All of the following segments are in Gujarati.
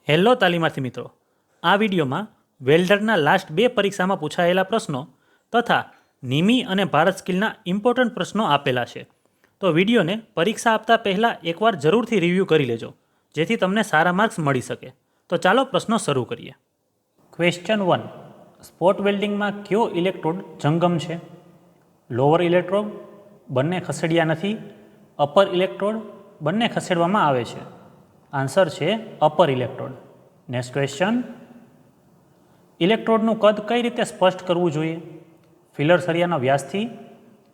હેલો તાલીમાર્થી મિત્રો, આ વિડીયોમાં વેલ્ડરના લાસ્ટ 2 પરીક્ષામાં પૂછાયેલા પ્રશ્નો તથા નિમી અને ભારત સ્કિલના ઇમ્પોર્ટન્ટ પ્રશ્નો આપેલા છે. તો વિડીયોને પરીક્ષા આપતા પહેલાં એકવાર જરૂરથી રિવ્યૂ કરી લેજો, જેથી તમને સારા માર્ક્સ મળી શકે. તો ચાલો પ્રશ્નો શરૂ કરીએ. ક્વેશ્ચન 1. સ્પોટ વેલ્ડિંગમાં કયો ઇલેક્ટ્રોડ જંગમ છે? લોઅર ઇલેક્ટ્રોડ, બંને ખસેડ્યા નથી. અપર ઇલેક્ટ્રોડ, બંને ખસેડવામાં આવે છે. આન્સર છે અપર ઇલેક્ટ્રોડ. Next question. ઇલેક્ટ્રોડનું કદ કઈ રીતે સ્પષ્ટ કરવું જોઈએ? ફિલર સળિયાના વ્યાસથી,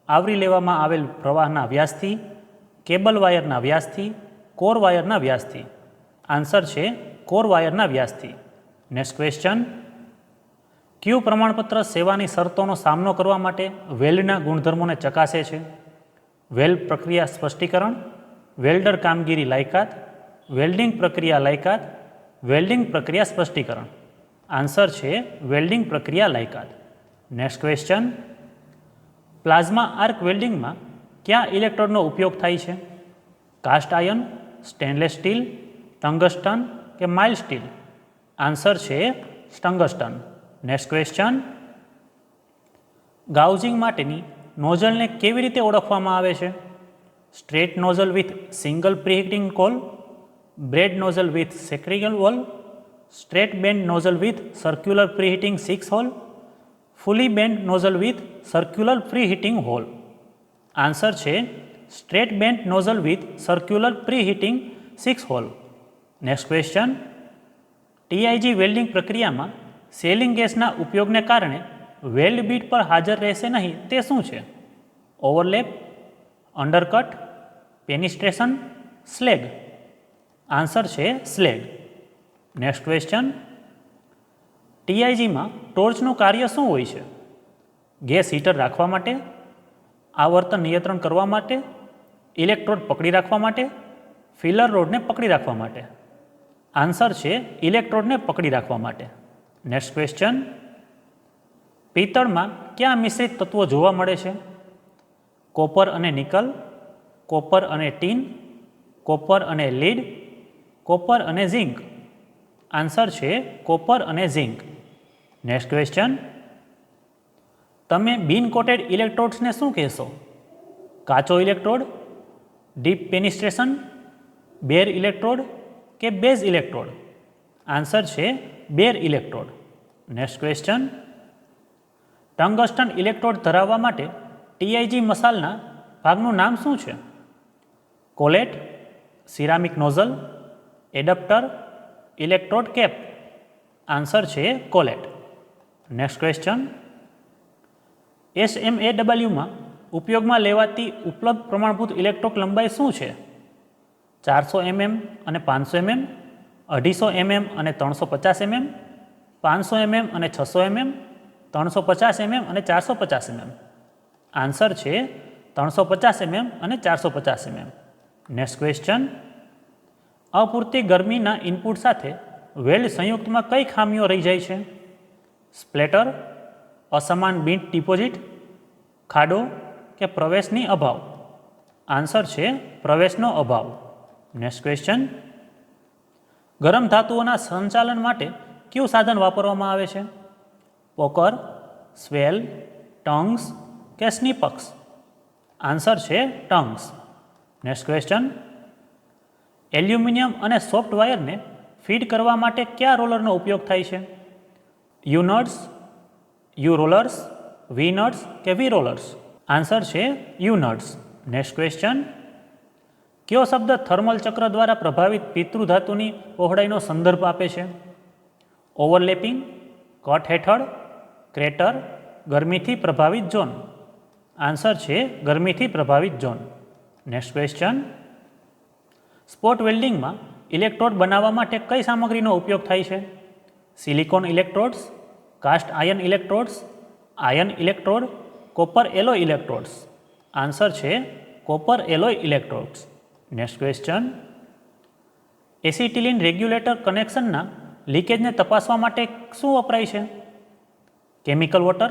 આવરી લેવામાં આવેલ પ્રવાહના વ્યાસથી, કેબલ વાયરના વ્યાસથી, કોર વાયરના વ્યાસથી. આન્સર છે કોર વાયરના વ્યાસથી. Next question. કયું પ્રમાણપત્ર સેવાની શરતોનો સામનો કરવા માટે વેલ્ડના ગુણધર્મોને ચકાસે છે? વેલ્ડ પ્રક્રિયા સ્પષ્ટીકરણ, વેલ્ડર કામગીરી લાયકાત, વેલ્ડિંગ પ્રક્રિયા લાયકાત, વેલ્ડિંગ પ્રક્રિયા સ્પષ્ટીકરણ. આન્સર છે વેલ્ડિંગ પ્રક્રિયા લાયકાત. Next question. પ્લાઝમા આર્ક વેલ્ડિંગમાં કયા ઇલેક્ટ્રોડનો ઉપયોગ થાય છે? Cast iron, stainless steel, tungsten કે માઇલ્ડ સ્ટીલ? આન્સર છે ટંગસ્ટન. Next question. ગાઉઝિંગ માટેની નોઝલને કેવી રીતે ઓળખવામાં આવે છે? Straight nozzle with single preheating coal, bend nozzle with સેક્રિગલ wall, straight bend nozzle with circular preheating 6 hole, fully bend nozzle with circular preheating hole? Answer છે straight bend nozzle with circular preheating 6 hall. Next question. TIG welding પ્રક્રિયામાં સેલિંગ ગેસના ઉપયોગને કારણે વેલ્ડ બીટ પર હાજર રહેશે નહીં તે શું છે? Overlap, undercut, penetration, slag? Answer છે સ્લેગ. Next question. ટીઆઈજીમાં ટોર્ચનું કાર્ય શું હોય છે? ગેસ હીટર રાખવા માટે, આવર્તન નિયંત્રણ કરવા માટે, ઇલેક્ટ્રોડ પકડી રાખવા માટે, ફિલર રોડને પકડી રાખવા માટે? આન્સર છે ઇલેક્ટ્રોડને પકડી રાખવા માટે. Next question. પિત્તળમાં કયા મિશ્રિત તત્વો જોવા મળે છે? કોપર અને નિકલ, કોપર અને ટીન, કોપર અને લીડ, કોપર અને ઝિંક? આન્સર છે કોપર અને ઝિંક. Next question. તમે બિન કોટેડ ઇલેક્ટ્રોડ્સને શું કહેશો? કાચો electrode, deep penetration, bare electrode કે બેઝ ઇલેક્ટ્રોડ? આન્સર છે bare electrode. Next question. Tungsten electrode ધરાવવા માટે ટીઆઈજી મસાલના ભાગનું નામ શું છે? Collet, ceramic nozzle, adapter, electrode cap? Answer છે કોલેટ. Next question. SMAWમાં ઉપયોગમાં લેવાતી ઉપલબ્ધ પ્રમાણભૂત ઇલેક્ટ્રોડ લંબાઈ શું છે? 400 mm અને 500 mm, 250 mm અને 350 mm, 500 mm અને 600 mm, 350 mm અને 450 mm? આન્સર છે 350 mm અને 450 mm. Next question. અપૂરતી ગરમીના ઇનપુટ સાથે વેલ્ડ સંયુક્તમાં કઈ ખામીઓ રહી જાય છે? સ્પ્લેટર, અસમાન બીટ ડિપોઝિટ, ખાડો કે પ્રવેશની અભાવ? આન્સર છે પ્રવેશનો અભાવ. Next question. ગરમ ધાતુઓના સંચાલન માટે કયું સાધન વાપરવામાં આવે છે? પોકર, સ્વેલ, ટંગ્સ કે સ્નીપક્સ? આન્સર છે ટંગ્સ. Next question. એલ્યુમિનિયમ અને સોફ્ટ વાયરને ફીડ કરવા માટે કયા રોલરનો ઉપયોગ થાય છે? U nuts, U rollers, V nuts કે વી રોલર્સ? આન્સર છે યુ નટ્સ. Next question. કયો શબ્દ થર્મલ ચક્ર દ્વારા પ્રભાવિત પિતૃધાતુની પહોળાઈનો સંદર્ભ આપે છે? ઓવરલેપિંગ, કટ હેઠળ, ક્રેટર, ગરમીથી પ્રભાવિત ઝોન? આન્સર છે ગરમીથી પ્રભાવિત ઝોન. Next question. સ્પોટ વેલ્ડિંગમાં ઇલેક્ટ્રોડ બનાવવા માટે કઈ સામગ્રીનો ઉપયોગ થાય છે? Silicon electrodes, cast iron electrodes, iron electrode, copper alloy electrodes? Answer છે copper alloy electrodes. Next question. Acetylene regulator કનેક્શનના લીકેજને તપાસવા માટે શું વપરાય છે? Chemical water,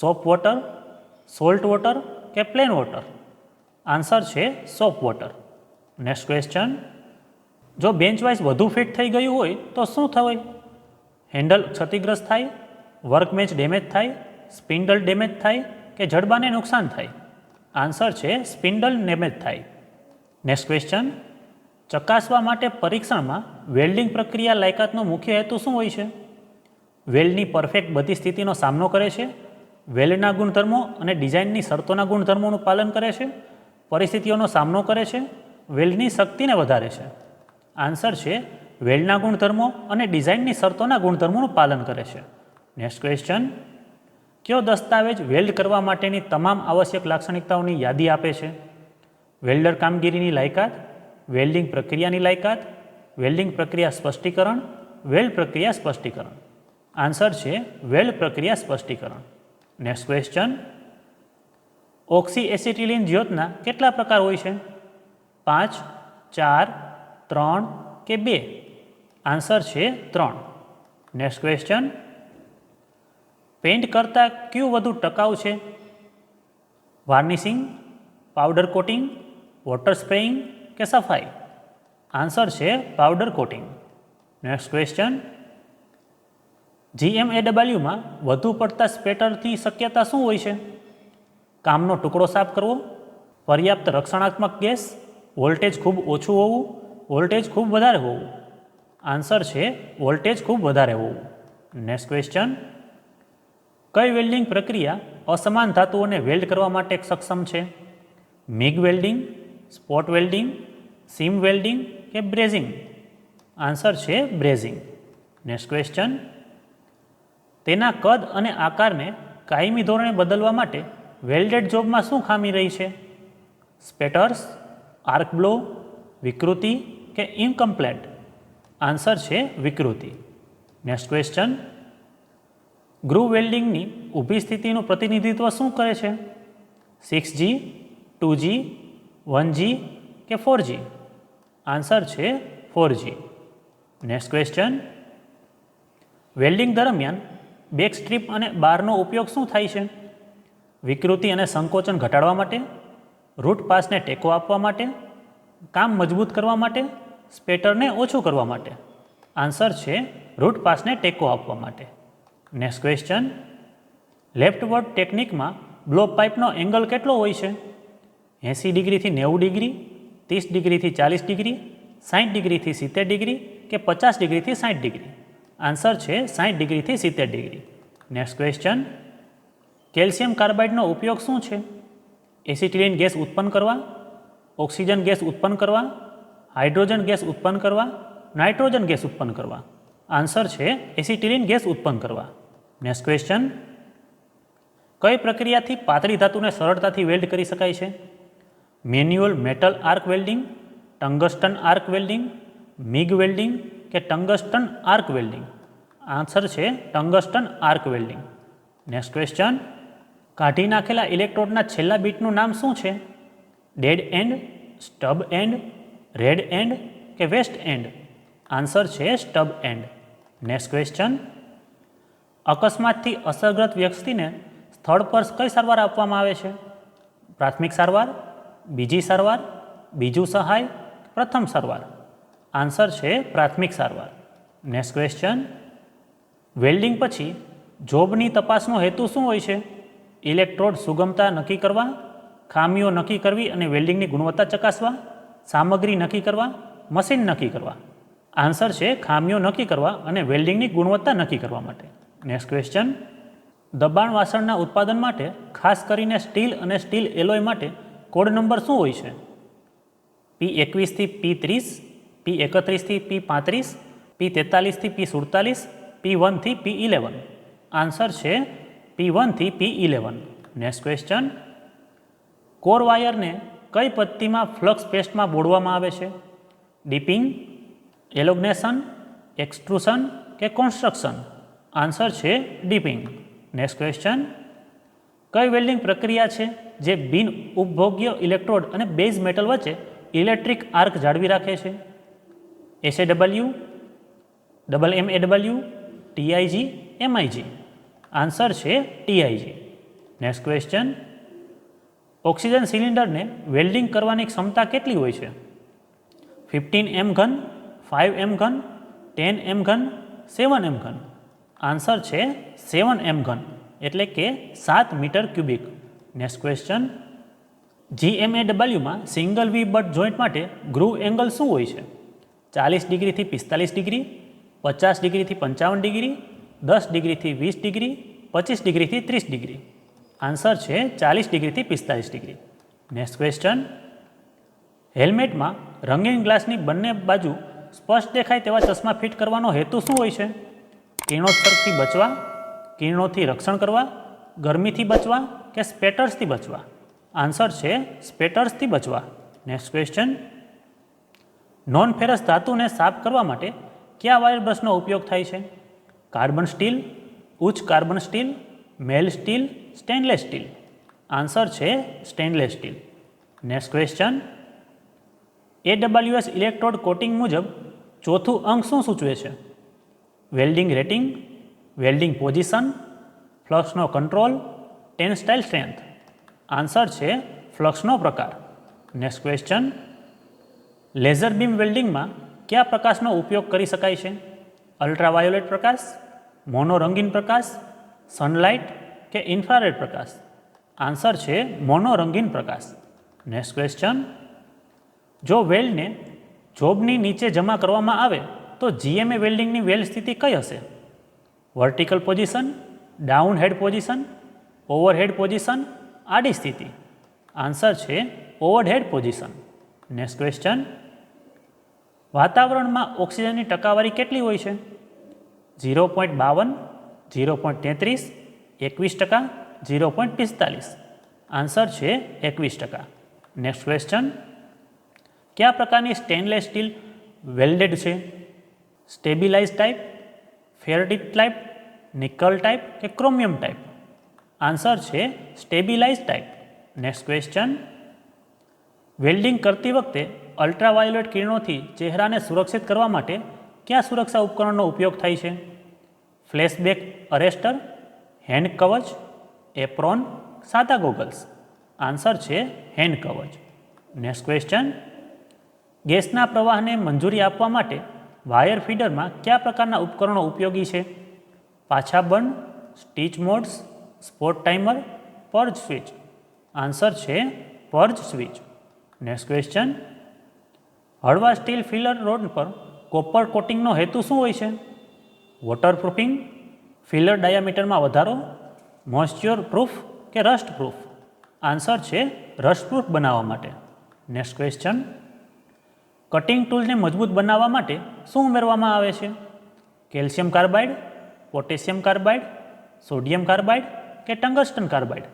soap water, salt water કે પ્લેન વોટર? આન્સર છે સોપ વોટર. Next question. જો બેન્ચ વાઇઝ વધુ ફિટ થઈ ગયું હોય તો શું થાય? હેન્ડલ ક્ષતિગ્રસ્ત થાય, વર્કબેન્ચ ડેમેજ થાય, સ્પિન્ડલ ડેમેજ થાય કે જડબાને નુકસાન થાય? આન્સર છે સ્પિન્ડલ ડેમેજ થાય. નેક્સ્ટ ક્વેશ્ચન, ચકાસવા માટે પરીક્ષણમાં વેલ્ડિંગ પ્રક્રિયા લાયકાતનો મુખ્ય હેતુ શું હોય છે? વેલ્ડની પરફેક્ટ બધી સ્થિતિનો સામનો કરે છે, વેલ્ડના ગુણધર્મો અને ડિઝાઇનની શરતોના ગુણધર્મોનું પાલન કરે છે, પરિસ્થિતિઓનો સામનો કરે છે, વેલ્ડની શક્તિને વધારે છે? આન્સર છે વેલ્ડના ગુણધર્મો અને ડિઝાઇનની શરતોના ગુણધર્મોનું પાલન કરે છે. નેક્સ્ટ ક્વેશ્ચન, કયો દસ્તાવેજ વેલ્ડ કરવા માટેની તમામ આવશ્યક લાક્ષણિકતાઓની યાદી આપે છે? વેલ્ડર કામગીરીની લાયકાત, વેલ્ડિંગ પ્રક્રિયાની લાયકાત, વેલ્ડિંગ પ્રક્રિયા સ્પષ્ટીકરણ, વેલ્ડ પ્રક્રિયા સ્પષ્ટીકરણ? આન્સર છે વેલ્ડ પ્રક્રિયા સ્પષ્ટીકરણ. નેક્સ્ટ ક્વેશ્ચન, ઓક્સી એસિટિલિન જ્યોતના કેટલા પ્રકાર હોય છે? 5, 4, 3 કે 2? આન્સર છે 3. નેક્સ્ટ ક્વેશ્ચન, પેઇન્ટ કરતાં કયું વધુ ટકાઉ છે? વાર્નિશિંગ, પાવડર કોટિંગ, વોટર સ્પ્રેઇંગ કે સફાઈ? આન્સર છે પાવડર કોટિંગ. નેક્સ્ટ ક્વેશ્ચન, GMAWમાં વધુ પડતા સ્પેટરની શક્યતા શું હોય છે? કામનો ટુકડો સાફ કરવો, પર્યાપ્ત રક્ષણાત્મક ગેસ, વોલ્ટેજ ખૂબ ઓછું હોવું, વોલ્ટેજ ખૂબ વધારે હોવું? આન્સર છે વોલ્ટેજ ખૂબ વધારે હોવું. નેક્સ્ટ ક્વેશ્ચન, કઈ વેલ્ડિંગ પ્રક્રિયા અસમાન ધાતુઓને વેલ્ડ કરવા માટે સક્ષમ છે? મિગ વેલ્ડિંગ, સ્પોટ વેલ્ડિંગ, સીમ વેલ્ડિંગ કે બ્રેઝિંગ? આન્સર છે બ્રેઝિંગ. નેક્સ્ટ ક્વેશ્ચન, તેના કદ અને આકારને કાયમી ધોરણે બદલવા માટે વેલ્ડેડ જોબમાં શું ખામી રહી છે? સ્પેટર્સ, આર્ક બ્લો, વિકૃતિ કે ઇનકમ્પ્લેટ? આન્સર છે વિકૃતિ. નેક્સ્ટ ક્વેશ્ચન, ગ્રુવ વેલ્ડિંગની ઊભી સ્થિતિનું પ્રતિનિધિત્વ શું કરે છે? 6G, 2G, 1G કે 4G? આન્સર છે 4G. નેક્સ્ટ ક્વેશ્ચન, વેલ્ડિંગ દરમિયાન બેક સ્ટ્રીપ અને બારનો ઉપયોગ શું થાય છે? વિકૃતિ અને સંકોચન ઘટાડવા માટે, રૂટ પાસને ટેકો આપવા માટે, કામ મજબૂત કરવા માટે, સ્પેટરને ઓછું કરવા માટે? આન્સર છે રૂટ પાસને ટેકો આપવા માટે. નેક્સ્ટ ક્વેશ્ચન, લેફ્ટવર્ડ ટેકનિકમાં બ્લો પાઇપનો એંગલ કેટલો હોય છે? 80 ડિગ્રીથી 90 ડિગ્રી, 30 ડિગ્રીથી 40 ડિગ્રી, 60 ડિગ્રીથી 70 ડિગ્રી કે 50 ડિગ્રીથી 60 ડિગ્રી? આન્સર છે 60 ડિગ્રીથી 70 ડિગ્રી. નેક્સ્ટ ક્વેશ્ચન, કેલ્શિયમ કાર્બાઇડનો ઉપયોગ શું છે? એસિટિલિન ગેસ ઉત્પન્ન કરવા, ઓક્સિજન ગેસ ઉત્પન્ન કરવા, હાઇડ્રોજન ગેસ ઉત્પન્ન કરવા, નાઇટ્રોજન ગેસ ઉત્પન્ન કરવા? આન્સર છે એસિટિલિન ગેસ ઉત્પન્ન કરવા. નેક્સ્ટ ક્વેશ્ચન, કઈ પ્રક્રિયાથી પાતળી ધાતુને સરળતાથી વેલ્ડ કરી શકાય છે? Manual metal arc welding, tungsten arc welding, MIG welding કે ટંગસ્ટન આર્ક વેલ્ડિંગ? આન્સર છે tungsten arc welding. Next question, કાઢી નાખેલા ઇલેક્ટ્રોડના છેલ્લા બીટનું નામ શું છે? Dead end, stub end, red end કે વેસ્ટ એન્ડ? આન્સર છે સ્ટબ એન્ડ. નેક્સ્ટ ક્વેશ્ચન, અકસ્માતથી અસરગ્રસ્ત વ્યક્તિને સ્થળ પર કઈ સારવાર આપવામાં આવે છે? પ્રાથમિક સારવાર, બીજી સારવાર, બીજું સહાય, પ્રથમ સારવાર? આન્સર છે પ્રાથમિક સારવાર. નેક્સ્ટ ક્વેશ્ચન, વેલ્ડિંગ પછી જોબની તપાસનો હેતુ શું હોય છે? ઇલેક્ટ્રોડ સુગમતા નક્કી કરવા, ખામીઓ નક્કી કરવી અને વેલ્ડિંગની ગુણવત્તા ચકાસવા, સામગ્રી નક્કી કરવા, મશીન નક્કી કરવા? આન્સર છે ખામીઓ નક્કી કરવા અને વેલ્ડિંગની ગુણવત્તા નક્કી કરવા માટે. નેક્સ્ટ ક્વેશ્ચન, દબાણ વાસણના ઉત્પાદન માટે ખાસ કરીને સ્ટીલ અને સ્ટીલ એલોય માટે કોડ નંબર શું હોય છે? P21 થી P30, P31 થી P35, P43 થી P47, P1 થી P11? આન્સર છે P1 થી P11. નેક્સ્ટ ક્વેશ્ચન, કોર વાયરને કઈ પદ્ધતિમાં ફ્લક્સ પેસ્ટમાં બોળવામાં આવે છે? ડીપિંગ, એલોગ્નેશન, એક્સટ્રુશન કે કોન્સ્ટ્રક્શન? આન્સર છે ડીપિંગ. નેક્સ્ટ ક્વેશ્ચન, કઈ વેલ્ડિંગ પ્રક્રિયા છે જે બિન ઉપભોગ્ય ઇલેક્ટ્રોડ અને બેઝ મેટલ વચ્ચે ઇલેક્ટ્રિક આર્ક જાળવી રાખે છે? SAW, MMAW, TIG, MIG? Answer છે TIG. નેક્સ્ટ ક્વેશ્ચન, ઓક્સિજન સિલિન્ડરને વેલ્ડિંગ કરવાની ક્ષમતા કેટલી હોય છે? 15 M ઘન, 5M ઘન, 10M ઘન, 7M ઘન? આન્સર છે 7M ઘન એટલે કે 7 મીટર ક્યુબિક. નેક્સ્ટ ક્વેશ્ચન, GMAWમાં સિંગલ વી બટ જોઈન્ટ માટે ગ્રુવ એંગલ શું હોય છે? 40 ડિગ્રીથી 45 ડિગ્રી, 50 ડિગ્રીથી 55 ડિગ્રી, 10 ડિગ્રીથી 20 ડિગ્રી, 25 ડિગ્રીથી 30 ડિગ્રી? આન્સર છે 40 ડિગ્રીથી 45 ડિગ્રી. નેક્સ્ટ ક્વેશ્ચન, હેલ્મેટમાં રંગીન ગ્લાસની બંને બાજુ સ્પષ્ટ દેખાય તેવા ચશ્મા ફિટ કરવાનો હેતુ શું હોય છે? કિરણોત્સર્ગથી બચવા, કિરણોથી રક્ષણ કરવા, ગરમીથી બચવા કે સ્પેટર્સથી બચવા? આન્સર છે સ્પેટર્સથી બચવા. નેક્સ્ટ ક્વેશ્ચન, નોન ફેરસ ધાતુને સાફ કરવા માટે કયા વાયર બ્રશનો ઉપયોગ થાય છે? કાર્બન સ્ટીલ, ઉચ્ચ carbon steel, mild steel, stainless steel? Answer છે stainless steel. Next question, AWS electrode coating મુજબ ચોથું અંક શું સૂચવે છે? વેલ્ડિંગ રેટિંગ, વેલ્ડિંગ પોઝિશન, ફ્લક્સનો કંટ્રોલ, ટેન્સાઇલ સ્ટ્રેન્થ? આન્સર છે ફ્લક્સનો પ્રકાર. નેક્સ્ટ ક્વેશ્ચન, લેઝર બીમ વેલ્ડિંગમાં કયા પ્રકાશનો ઉપયોગ કરી શકાય છે? અલ્ટ્રાવાયોલેટ પ્રકાશ, મોનો રંગીન પ્રકાશ, સનલાઇટ કે ઇન્ફ્રારેડ પ્રકાશ? આન્સર છે મોનો રંગીન પ્રકાશ. નેક્સ્ટ ક્વેશ્ચન, જો વેલ્ડને જોબની નીચે જમા કરવામાં આવે તો GMA વેલ્ડિંગની વેલ્ડ સ્થિતિ કઈ હશે? વર્ટિકલ પોઝિશન, ડાઉન હેડ પોઝિશન, ઓવરહેડ પોઝિશન, આડી સ્થિતિ? આન્સર છે ઓવરહેડ પોઝિશન. નેક્સ્ટ ક્વેશ્ચન, વાતાવરણમાં ઓક્સિજનની ટકાવારી કેટલી હોય છે? 0.52, 0.33, 21%, 0.45? આન્સર છે 21%. નેક્સ્ટ ક્વેશ્ચન, કયા પ્રકારની સ્ટેનલેસ સ્ટીલ વેલ્ડેડ છે? Stabilise type, ferritic type, nickel type કે ક્રોમિયમ ટાઈપ? આન્સર છે stabilise type. Next question, welding કરતી વખતે અલ્ટ્રાવાયોલેટ કિરણોથી ચહેરાને સુરક્ષિત કરવા માટે કયા સુરક્ષા ઉપકરણનો ઉપયોગ થાય છે? ફ્લેશબેક અરેસ્ટર, હેન્ડ કવચ, એપ્રોન, સાદા ગોગલ્સ? આન્સર છે હેન્ડ કવચ. નેક્સ્ટ ક્વેશ્ચન, ગેસના પ્રવાહને મંજૂરી આપવા માટે વાયર ફીડરમાં કયા પ્રકારના ઉપકરણો ઉપયોગી છે? પાછા બંધ, stitch modes, spot timer, purge switch? Answer છે પર્જ સ્વિચ. નેક્સ્ટ ક્વેશ્ચન, હળવા સ્ટીલ ફિલર રોડ પર કોપર કોટિંગનો હેતુ શું હોય છે? વોટરપ્રૂફિંગ, ફિલર ડાયામીટરમાં વધારો, મોઇસ્ચર પ્રૂફ કે રસ્ટ પ્રૂફ? આન્સર છે રસ્ટ પ્રૂફ બનાવવા માટે. નેક્સ્ટ ક્વેશ્ચન, કટિંગ ટૂલને મજબૂત બનાવવા માટે શું ઉમેરવામાં આવે છે? Calcium carbide, potassium carbide, sodium carbide કે ટંગસ્ટન કાર્બાઇડ?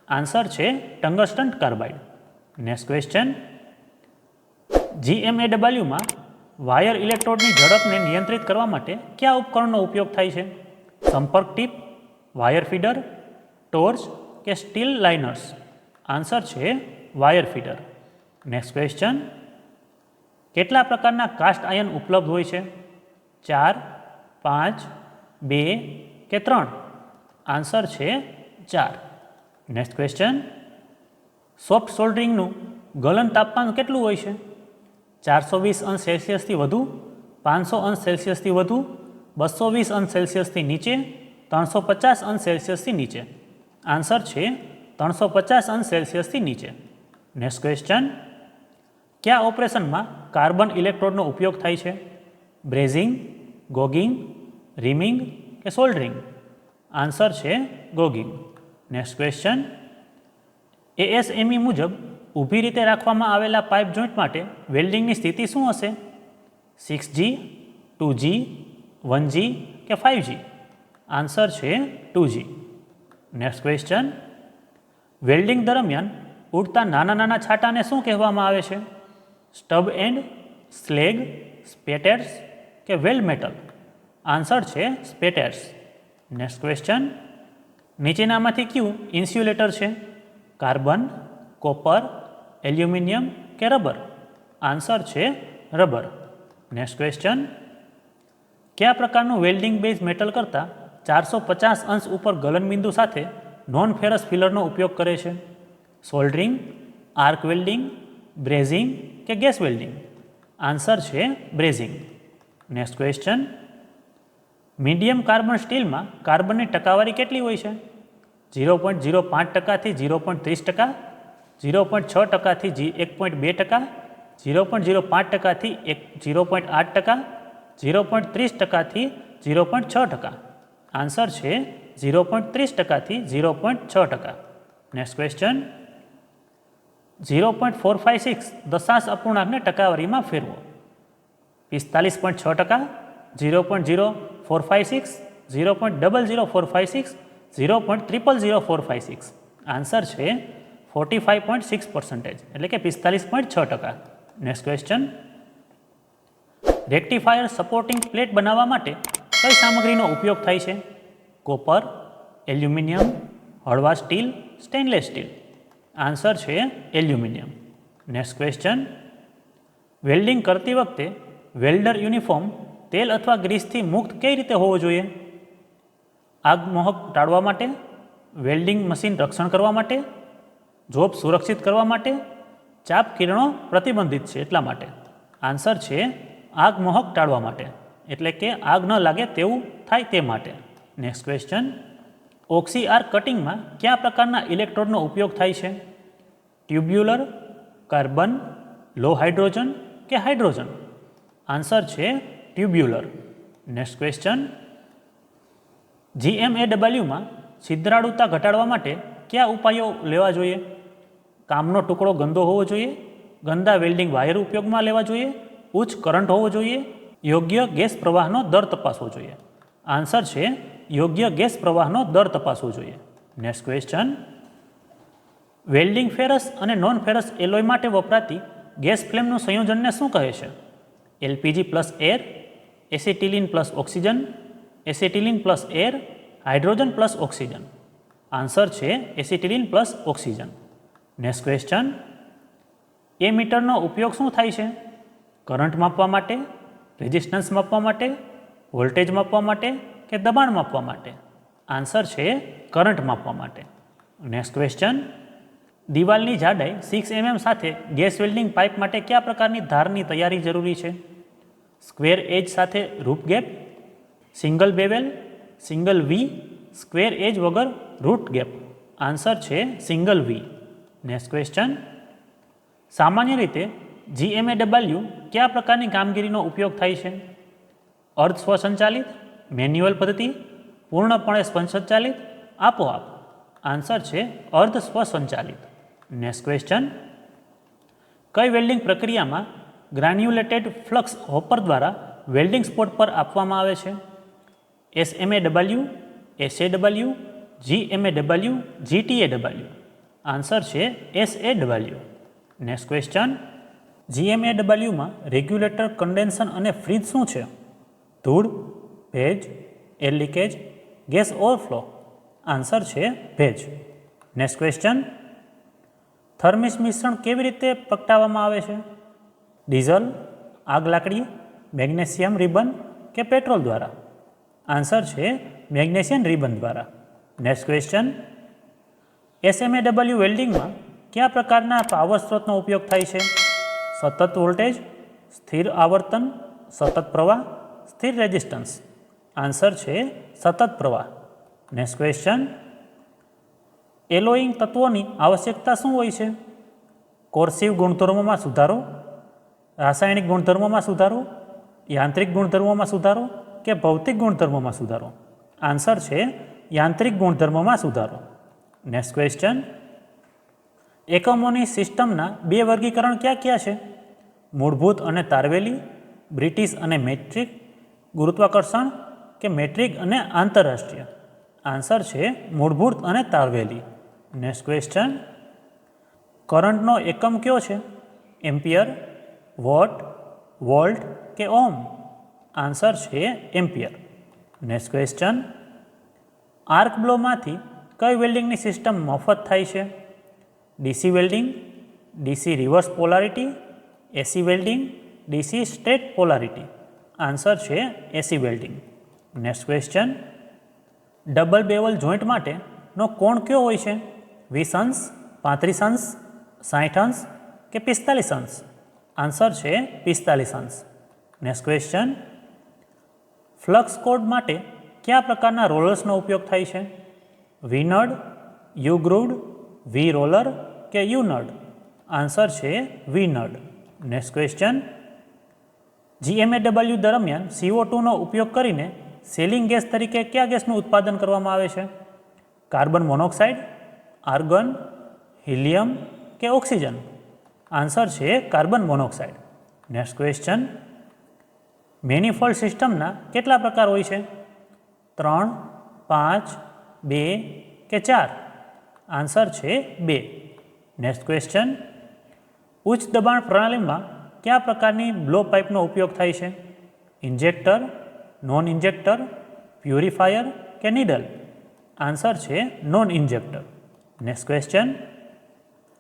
આન્સર છે ટંગસ્ટન કાર્બાઇડ. નેક્સ્ટ ક્વેશ્ચન, GMAWમાં વાયર ઇલેક્ટ્રોડની ઝડપને નિયંત્રિત કરવા માટે કયા ઉપકરણનો ઉપયોગ થાય છે? સંપર્ક ટીપ, વાયર ફીડર, ટોર્ચ કે સ્ટીલ લાઇનર્સ? આન્સર છે વાયર ફીડર. નેક્સ્ટ ક્વેશ્ચન, કેટલા પ્રકારના કાસ્ટ આયન ઉપલબ્ધ હોય છે? 4, 5, 2 કે 3? આન્સર છે 4. નેક્સ્ટ ક્વેશ્ચન, સોફ્ટ સોલ્ડરિંગનું ગલન તાપમાન કેટલું હોય છે? 420 અંશ સેલ્સિયસથી વધુ, 500 અંશ સેલ્સિયસથી વધુ, 220 અંશ સેલ્સિયસથી નીચે, 350 અંશ સેલ્સિયસથી નીચે? આન્સર છે 350 અંશ સેલ્સિયસથી નીચે. નેક્સ્ટ ક્વેશ્ચન, કયા ઓપરેશનમાં કાર્બન ઇલેક્ટ્રોડનો ઉપયોગ થાય છે? બ્રેઝિંગ, ગોગિંગ, રીમિંગ કે સોલ્ડરિંગ? આન્સર છે ગોગિંગ. નેક્સ્ટ ક્વેશ્ચન, ASME મુજબ ઊભી રીતે રાખવામાં આવેલા પાઇપ જોઈન્ટ માટે વેલ્ડિંગની સ્થિતિ શું હશે? 6G, 2G, 1G કે 5G? આન્સર છે 2G. નેક્સ્ટ ક્વેશ્ચન, વેલ્ડિંગ દરમિયાન ઉડતા નાના નાના છાંટાને શું કહેવામાં આવે છે? સ્ટબ એન્ડ, સ્લેગ, સ્પેટેર્સ કે વેલ્ડ મેટલ? આન્સર છે સ્પેટેર્સ. નેક્સ્ટ ક્વેશ્ચન, નીચેનામાંથી કયું ઇન્સ્યુલેટર છે? કાર્બન, કોપર, એલ્યુમિનિયમ કે રબર? આન્સર છે રબર. નેક્સ્ટ ક્વેશ્ચન, કયા પ્રકારનું વેલ્ડિંગ બેઝ મેટલ કરતાં 450 અંશ ઉપર ગલનબિંદુ સાથે નોન ફેરસ ફિલરનો ઉપયોગ કરે છે? સોલ્ડરિંગ, આર્ક વેલ્ડિંગ, બ્રેઝિંગ કે ગેસ વેલ્ડિંગ? આન્સર છે brazing. Next question, medium carbon સ્ટીલમાં કાર્બનની ટકાવારી કેટલી હોય છે? 0.05%થી 0.30%, 0.6%થી 1.2%, 0.05%થી 0.8%, 0.30%થી 0.6%. આન્સર છે 0.30%થી 0.6%. નેક્સ્ટ ક્વેશ્ચન, 0.456 દશાંશ અપૂર્ણાંકને ટકાવારીમાં ફેરવો. 45.6%, 0.0456, 0.00456, 0.0000456. આન્સર છે 45.6%, એટલે કે 45.6%. Next question, rectifier supporting plate બનાવવા માટે કઈ સામગ્રીનો ઉપયોગ થાય છે? કોપર, એલ્યુમિનિયમ, હળવા સ્ટીલ, સ્ટેનલેસ સ્ટીલ. આન્સર છે એલ્યુમિનિયમ. નેક્સ્ટ ક્વેશ્ચન, વેલ્ડિંગ કરતી વખતે વેલ્ડર યુનિફોર્મ તેલ અથવા ગ્રીસથી મુક્ત કઈ રીતે હોવો જોઈએ? આગમોહક ટાળવા માટે, વેલ્ડિંગ મશીન રક્ષણ કરવા માટે, જોબ સુરક્ષિત કરવા માટે, ચાપ કિરણો પ્રતિબંધિત છે એટલા માટે. આન્સર છે આગમોહક ટાળવા માટે, એટલે કે આગ ન લાગે તેવું થાય તે માટે. નેક્સ્ટ ક્વેશ્ચન, ઓક્સી-આર કટિંગમાં કયા પ્રકારના ઇલેક્ટ્રોડનો ઉપયોગ થાય છે? ટ્યુબ્યુલર, કાર્બન, લો હાઇડ્રોજન કે હાઇડ્રોજન? આન્સર છે ટ્યુબ્યુલર. નેક્સ્ટ ક્વેશ્ચન, GMAWમાં છિદ્રાળુતા ઘટાડવા માટે કયા ઉપાયો લેવા જોઈએ? કામનો ટુકડો ગંદો હોવો જોઈએ, ગંદા વેલ્ડિંગ વાયર ઉપયોગમાં લેવા જોઈએ, ઉચ્ચ કરંટ હોવો જોઈએ, યોગ્ય ગેસ પ્રવાહનો દર તપાસવો જોઈએ. આન્સર છે યોગ્ય ગેસ પ્રવાહનો દર તપાસવો જોઈએ. નેક્સ્ટ ક્વેશ્ચન, વેલ્ડિંગ ફેરસ અને નોન ફેરસ એલોય માટે વપરાતી ગેસ ફ્લેમનું સંયોજનને શું કહે છે? LPG plus air, acetylene plus oxygen, acetylene plus air, hydrogen plus oxygen. Answer છે acetylene plus oxygen. Next question, એ મીટરનો ઉપયોગ શું થાય છે? કરંટ માપવા માટે, રેઝિસ્ટન્સ માપવા માટે, વોલ્ટેજ માપવા માટે કે દબાણ માપવા માટે? આન્સર છે કરંટ માપવા માટે. નેક્સ્ટ ક્વેશ્ચન, દિવાલની જાડાઈ 6 mm સાથે ગેસ વેલ્ડિંગ પાઇપ માટે કયા પ્રકારની ધારની તૈયારી જરૂરી છે? સ્ક્વેર એજ સાથે રૂટ ગેપ, સિંગલ બેવેલ, સિંગલ વી, સ્ક્વેર એજ વગર રૂટ ગેપ? આન્સર છે સિંગલ વી. નેક્સ્ટ ક્વેશ્ચન, સામાન્ય રીતે GMAW કયા પ્રકારની કામગીરીનો ઉપયોગ થાય છે? અર્ધ સ્વસંચાલિત, મેન્યુઅલ પદ્ધતિ, પૂર્ણપણે સ્વસંચાલિત, આપોઆપ? આન્સર છે અર્ધ સ્વસંચાલિત. નેક્સ્ટ ક્વેશ્ચન, કઈ વેલ્ડિંગ પ્રક્રિયામાં ગ્રાન્યુલેટેડ ફ્લક્સ હોપર દ્વારા વેલ્ડિંગ સ્પોટ પર આપવામાં આવે છે? SMAW, SAW, GMAW, GTAW? Answer છે SAW. નેક્સ્ટ ક્વેશ્ચન, GMAWમાં રેગ્યુલેટર, કન્ડેન્સર અને ફ્રીજ શું છે? ધૂળ, ભેજ, air leakage, gas overflow? Answer છે ભેજ. નેક્સ્ટ ક્વેશ્ચન, થર્મિસ મિશ્રણ કેવી રીતે પ્રગટાવવામાં આવે છે? ડીઝલ, આગ લાકડી, મેગ્નેશિયમ રિબન કે પેટ્રોલ દ્વારા? આન્સર છે મેગ્નેશિયમ રિબન દ્વારા. નેક્સ્ટ ક્વેશ્ચન, SMAW વેલ્ડિંગમાં કયા પ્રકારના પાવર સ્ત્રોતનો ઉપયોગ થાય છે? સતત વોલ્ટેજ, સ્થિર આવર્તન, સતત પ્રવાહ, સ્થિર રેઝિસ્ટન્સ? આન્સર છે સતત પ્રવાહ. નેક્સ્ટ ક્વેશ્ચન, એલોઈંગ તત્વોની આવશ્યકતા શું હોય છે? કોર્સિવ ગુણધર્મોમાં સુધારો, રાસાયણિક ગુણધર્મોમાં સુધારો, યાંત્રિક ગુણધર્મોમાં સુધારો કે ભૌતિક ગુણધર્મોમાં સુધારો? આન્સર છે યાંત્રિક ગુણધર્મોમાં સુધારો. નેક્સ્ટ ક્વેશ્ચન, એકમોની સિસ્ટમના બે વર્ગીકરણ ક્યાં ક્યાં છે? મૂળભૂત અને તારવેલી, બ્રિટિશ અને મેટ્રિક, ગુરુત્વાકર્ષણ કે મેટ્રિક અને આંતરરાષ્ટ્રીય? આન્સર છે મૂળભૂત અને તારવેલી. નેક્સ્ટ ક્વેશ્ચન, કરંટનો એકમ કયો છે? એમ્પિયર, વોટ, વોલ્ટ કે ઓમ? આન્સર છે એમ્પિયર. નેક્સ્ટ ક્વેશ્ચન, આર્ક બ્લોમાંથી કઈ વેલ્ડિંગની સિસ્ટમ મફત થાય છે? DC welding, DC reverse polarity, AC welding, DC straight polarity? Answer છે AC welding. Next question, double bevel joint માટેનો કોણ કયો હોય છે? 20 અંશ, 35 અંશ, 60 અંશ કે 45 અંશ? આન્સર છે 45 અંશ. નેક્સ્ટ ક્વેશ્ચન, ફ્લક્સ કોડ માટે કયા પ્રકારના રોલર્સનો ઉપયોગ થાય છે? વી નડ, યુ ગ્રુવડ, વી રોલર કે યુ નડ? આન્સર છે વી નડ. નેક્સ્ટ ક્વેશ્ચન, GMAW દરમિયાન CO2નો ઉપયોગ કરીને સેલિંગ ગેસ તરીકે કયા ગેસનું ઉત્પાદન કરવામાં આવે છે? કાર્બન મોનોક્સાઇડ, આર્ગન, હિલિયમ કે ઓક્સિજન? આન્સર છે carbon monoxide. Next question, manifold સિસ્ટમના કેટલા પ્રકાર હોય છે? 3, 5, 2 કે 4? આન્સર છે 2. નેક્સ્ટ ક્વેશ્ચન, ઉચ્ચ દબાણ પ્રણાલીમાં કયા પ્રકારની બ્લો પાઇપનો ઉપયોગ થાય છે? ઇન્જેક્ટર, નોન ઇન્જેક્ટર, પ્યુરિફાયર કે નીડલ? આન્સર છે નોન ઇન્જેક્ટર. નેક્સ્ટ ક્વેશ્ચન,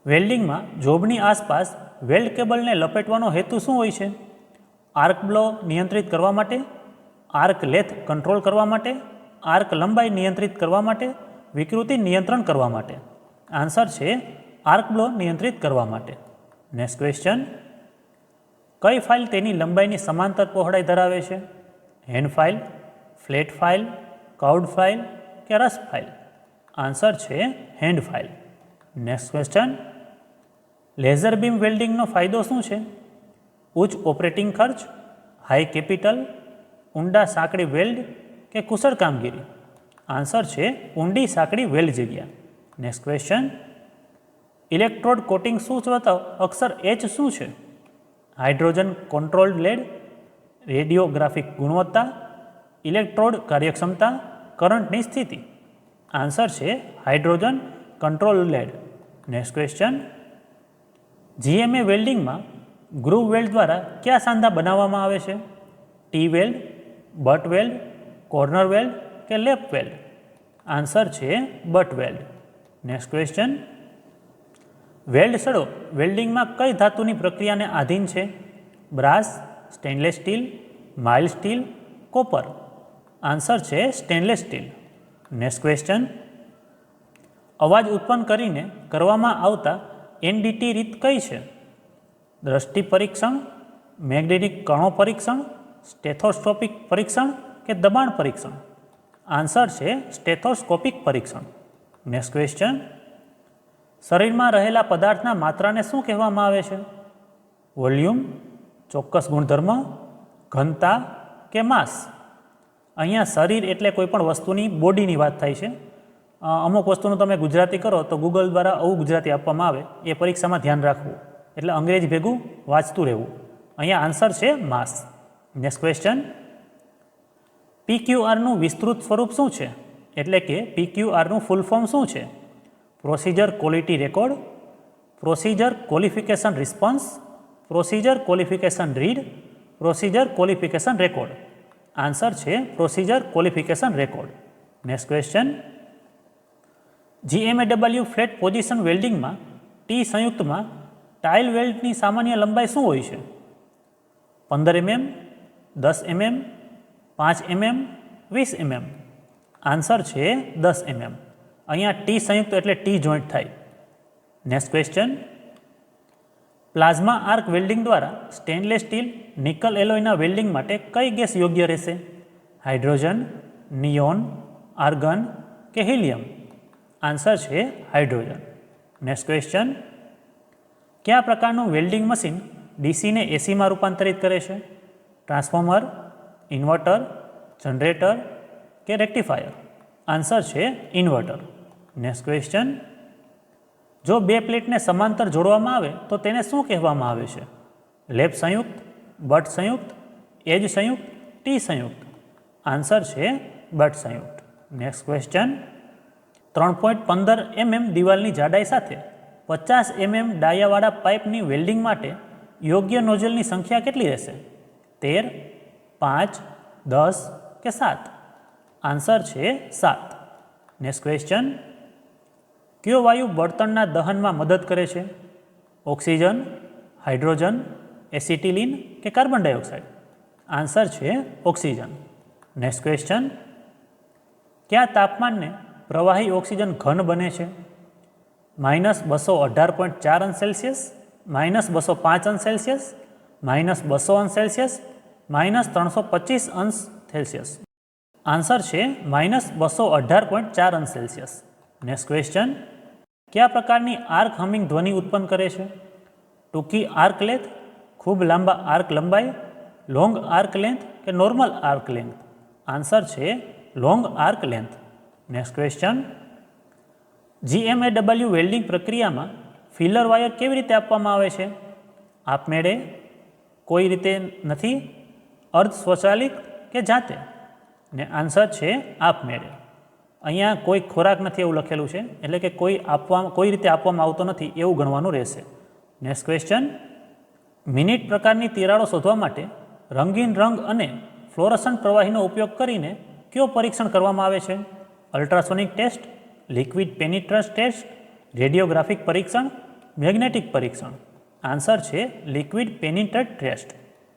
વેલ્ડિંગમાં જોબની આસપાસ વેલ્ડ કેબલને લપેટવાનો હેતુ શું હોય છે? આર્ક બ્લો નિયંત્રિત કરવા માટે, આર્ક લેથ કંટ્રોલ કરવા માટે, આર્ક લંબાઈ નિયંત્રિત કરવા માટે, વિકૃતિ નિયંત્રણ કરવા માટે? આન્સર છે આર્ક બ્લો નિયંત્રિત કરવા માટે. નેક્સ્ટ ક્વેશ્ચન, કઈ ફાઇલ તેની લંબાઈની સમાંતર પહોળાઈ ધરાવે છે? Hand file, flat file, curved file કે રસ્પ ફાઇલ? આન્સર છે hand file. Next question, laser beam વેલ્ડિંગનો ફાયદો શું છે? ઉચ્ચ ઓપરેટિંગ ખર્ચ, હાઈ કેપિટલ, ઊંડા સાંકડી વેલ્ડ કે કુશળ કામગીરી? આન્સર છે ઊંડી સાંકડી વેલ્ડ જગ્યા. નેક્સ્ટ ક્વેશ્ચન, ઇલેક્ટ્રોડ કોટિંગ સૂચવતો અક્ષર H શું છે? હાઇડ્રોજન કંટ્રોલ્ડ લેડ, રેડિયોગ્રાફિક ગુણવત્તા, ઇલેક્ટ્રોડ કાર્યક્ષમતા, કરંટની સ્થિતિ? આન્સર છે hydrogen control led. Next question, GMA વેલ્ડિંગમાં ગ્રુવ વેલ્ડ દ્વારા કયા સાંધા બનાવવામાં આવે છે? T weld, butt weld, corner weld કે લેપ વેલ્ડ? આન્સર છે butt weld. Next question, weld સડો વેલ્ડિંગમાં કઈ ધાતુની પ્રક્રિયાને આધીન છે? Brass, stainless steel, mild steel, copper? Answer છે સ્ટેનલેસ સ્ટીલ. નેક્સ્ટ ક્વેશ્ચન, અવાજ ઉત્પન્ન કરીને કરવામાં આવતા NDT રીત કઈ છે? દ્રષ્ટિ પરીક્ષણ, મેગ્નેટિક કણો પરીક્ષણ, સ્ટેથોસ્કોપિક પરીક્ષણ કે દબાણ પરીક્ષણ? આન્સર છે સ્ટેથોસ્કોપિક પરીક્ષણ. નેક્સ્ટ ક્વેશ્ચન, શરીરમાં રહેલા પદાર્થના માત્રાને શું કહેવામાં આવે છે? વોલ્યુમ, ચોક્કસ ગુણધર્મ, ઘનતા કે માસ? અહીંયા શરીર એટલે કોઈ પણ વસ્તુની બોડીની વાત થાય છે. અમુક વસ્તુનું તમે ગુજરાતી કરો તો ગૂગલ દ્વારા આવું ગુજરાતી આપવામાં આવે, એ પરીક્ષામાં ધ્યાન રાખવું, એટલે અંગ્રેજી ભેગું વાંચતું રહેવું. અહીંયા આન્સર છે માસ. નેક્સ્ટ ક્વેશ્ચન, PQRનું વિસ્તૃત સ્વરૂપ શું છે? એટલે કે PQRનું ફૂલ ફોર્મ શું છે? Procedure quality record, procedure qualification response, procedure qualification read, procedure qualification record? Answer છે procedure qualification record. Next question, GMAW flat position વેલ્ડિંગમાં ટી સંયુક્તમાં ટાઇલ વેલ્ડની સામાન્ય લંબાઈ શું હોય છે? 15 mm, 10 mm, 5 mm, 20 mm? Answer છે 10 mm. અહીંયા ટી સંયુક્ત એટલે ટી જોઈન્ટ થાય. Next question, plasma arc welding દ્વારા સ્ટેનલેસ સ્ટીલ, નિકલ એલોયના વેલ્ડિંગ માટે કઈ ગેસ યોગ્ય રહેશે? હાઇડ્રોજન, નિયોન, આર્ગન કે હિલિયમ? આન્સર છે હાઇડ્રોજન. નેક્સ્ટ ક્વેશ્ચન, કયા પ્રકારનું વેલ્ડિંગ મશીન ડીસીને એસીમાં રૂપાંતરિત કરે છે? ટ્રાન્સફોર્મર, ઇન્વર્ટર, જનરેટર કે રેક્ટિફાયર? આન્સર છે ઇન્વર્ટર. નેક્સ્ટ ક્વેશ્ચન, જો બે પ્લેટને સમાંતર જોડવામાં આવે તો તેને શું કહેવામાં આવે છે? લેપ સંયુક્ત, બટ સંયુક્ત, એજ સંયુક્ત, ટી સંયુક્ત? આન્સર છે બટ સંયુક્ત. નેક્સ્ટ ક્વેશ્ચન, 3.15 mm દિવાલની જાડાઈ સાથે 50 mm ડાયાવાળા પાઇપની વેલ્ડિંગ માટે યોગ્ય નોઝલની સંખ્યા કેટલી રહેશે? 13, 5, 10 કે 7? આન્સર છે 7. નેક્સ્ટ ક્વેશ્ચન, કયો વાયુ બળતણના દહનમાં મદદ કરે છે? ઓક્સિજન, હાઇડ્રોજન, એસિટિલિન કે કાર્બન ડાયોક્સાઇડ? આન્સર છે ઓક્સિજન. નેક્સ્ટ ક્વેશ્ચન, કયા તાપમાનને પ્રવાહી ઓક્સિજન ઘન બને છે? -218.4 અંશ સેલ્સિયસ, -205 અંશ સેલ્સિયસ, -200 અંશ સેલ્સિયસ, -325 અંશ સેલ્સિયસ. આન્સર છે -218.4 °C. નેક્સ્ટ ક્વેશ્ચન, કયા પ્રકારની આર્ક હમિંગ ધ્વનિ ઉત્પન્ન કરે છે? ટૂંકી આર્ક લેન્થ, ખૂબ લાંબા આર્ક લંબાઈ, લોંગ આર્ક લેન્થ કે નોર્મલ આર્ક લેન્થ? આન્સર છે long arc length. Next question, GMAW welding પ્રક્રિયામાં ફિલર વાયર કેવી રીતે આપવામાં આવે છે? આપમેળે, કોઈ રીતે નથી, અર્ધ સ્વચાલિત કે જાતે? ને આન્સર છે આપમેળે. અહીંયા કોઈ ખોરાક નથી એવું લખેલું છે, એટલે કે કોઈ રીતે આપવામાં આવતો નથી એવું ગણવાનું રહેશે. નેક્સ્ટ ક્વેશ્ચન, મિનિટ પ્રકારની તિરાડો શોધવા માટે રંગીન રંગ અને ફ્લોરસન્ટ પ્રવાહીનો ઉપયોગ કરીને કયો પરીક્ષણ કરવામાં આવે છે? Ultrasonic test, liquid penetrance test, radiographic પરીક્ષણ, મેગ્નેટિક પરીક્ષણ? આન્સર છે liquid penetrant test.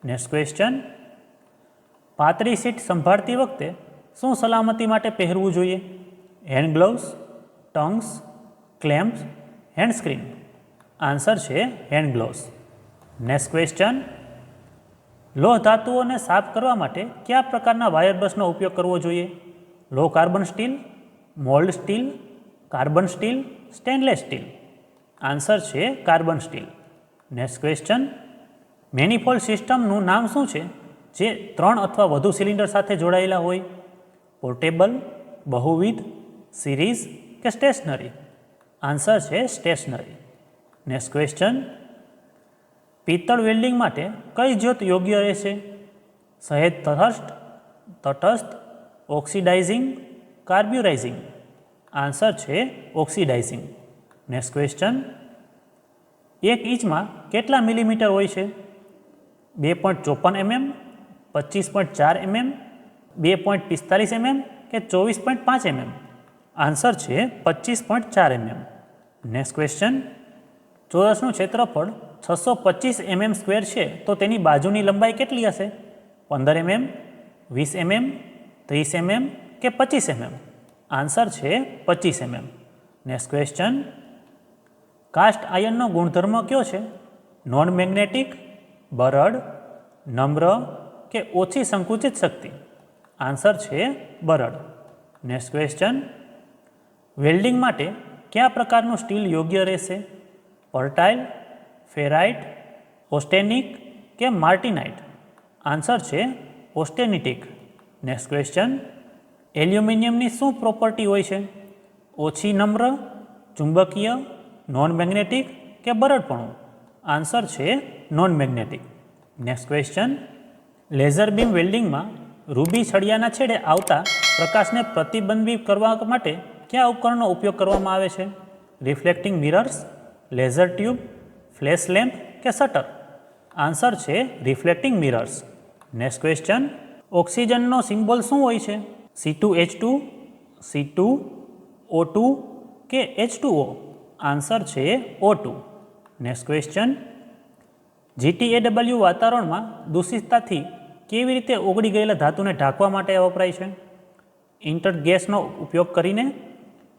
Next question, પાતળી સીટ સંભાળતી વખતે શું સલામતી માટે પહેરવું જોઈએ? Hand gloves, tongs, clamps, hand screen? Answer છે હેન્ડ ગ્લોવ્સ. નેક્સ્ટ ક્વેશ્ચન, લોહ ધાતુઓને સાફ કરવા માટે કયા પ્રકારના વાયર બ્રશનો ઉપયોગ કરવો જોઈએ? Low carbon steel, mould steel, carbon steel, stainless steel? Answer છે carbon steel. Next question, manifold સિસ્ટમનું નામ શું છે જે 3 અથવા વધુ સિલિન્ડર સાથે જોડાયેલા હોય? પોર્ટેબલ, બહુવિધ, સિરીઝ કે સ્ટેશનરી? આન્સર છે સ્ટેશનરી. નેક્સ્ટ ક્વેશ્ચન, પિત્તળ વેલ્ડિંગ માટે કઈ જ્યોત યોગ્ય રહેશે? સહેજ તટસ્થ, ઓક્સિડાઇઝિંગ, કાર્બ્યુરાઇઝિંગ? આન્સર છે ઓક્સિડાઇઝિંગ. નેક્સ્ટ ક્વેશ્ચન, 1 ઇંચમાં કેટલા મિલીમીટર હોય છે? 2.54 mm, 25.4 mm, 2.45 mm કે 24.5 mm? આન્સર છે 25.4 mm. નેક્સ્ટ ક્વેશ્ચન, ચોરસનું ક્ષેત્રફળ 625 mm² છે તો તેની બાજુની લંબાઈ કેટલી હશે? 15 mm, 20 mm, 30 mm કે 25 mm? આન્સર છે 25 mm. નેક્સ્ટ ક્વેશ્ચન, કાસ્ટ આયર્નનો ગુણધર્મ કયો છે? નોન મેગ્નેટિક, બરડ, નમ્ર કે ઓછી સંકુચિત શક્તિ? આન્સર છે બરડ. નેક્સ્ટ ક્વેશ્ચન, વેલ્ડિંગ માટે કયા પ્રકારનું સ્ટીલ યોગ્ય રહેશે? પર્ટાઇલ, ફેરાઇટ, ઓસ્ટેનિક કે માર્ટિનાઇટ? આન્સર છે ઓસ્ટેનિટિક. નેક્સ્ટ ક્વેશ્ચન, એલ્યુમિનિયમની શું પ્રોપર્ટી હોય છે? ઓછી નમ્ર, ચુંબકીય, નોન મેગ્નેટિક કે બરડપણું? આન્સર છે non magnetic. Next question, laser beam વેલ્ડિંગમાં રૂબી છડિયાના છેડે આવતા પ્રકાશને પ્રતિબંધિત કરવા માટે કયા ઉપકરણનો ઉપયોગ કરવામાં આવે છે? Reflecting mirrors, laser tube, flash lamp કે શટર? આન્સર છે રિફ્લેક્ટિંગ મિરર્સ. નેક્સ્ટ ક્વેશ્ચન, ઓક્સિજનનો સિમ્બોલ શું હોય છે? C2H2, C2, O2 કે H2O? આન્સર છે O2. નેક્સ્ટ ક્વેશ્ચન, GTAW વાતાવરણમાં દૂષિતતાથી કેવી રીતે ઓગળી ગયેલા ધાતુને ઢાંકવા માટે વપરાય છે? ઇન્ટર ગેસનો ઉપયોગ કરીને,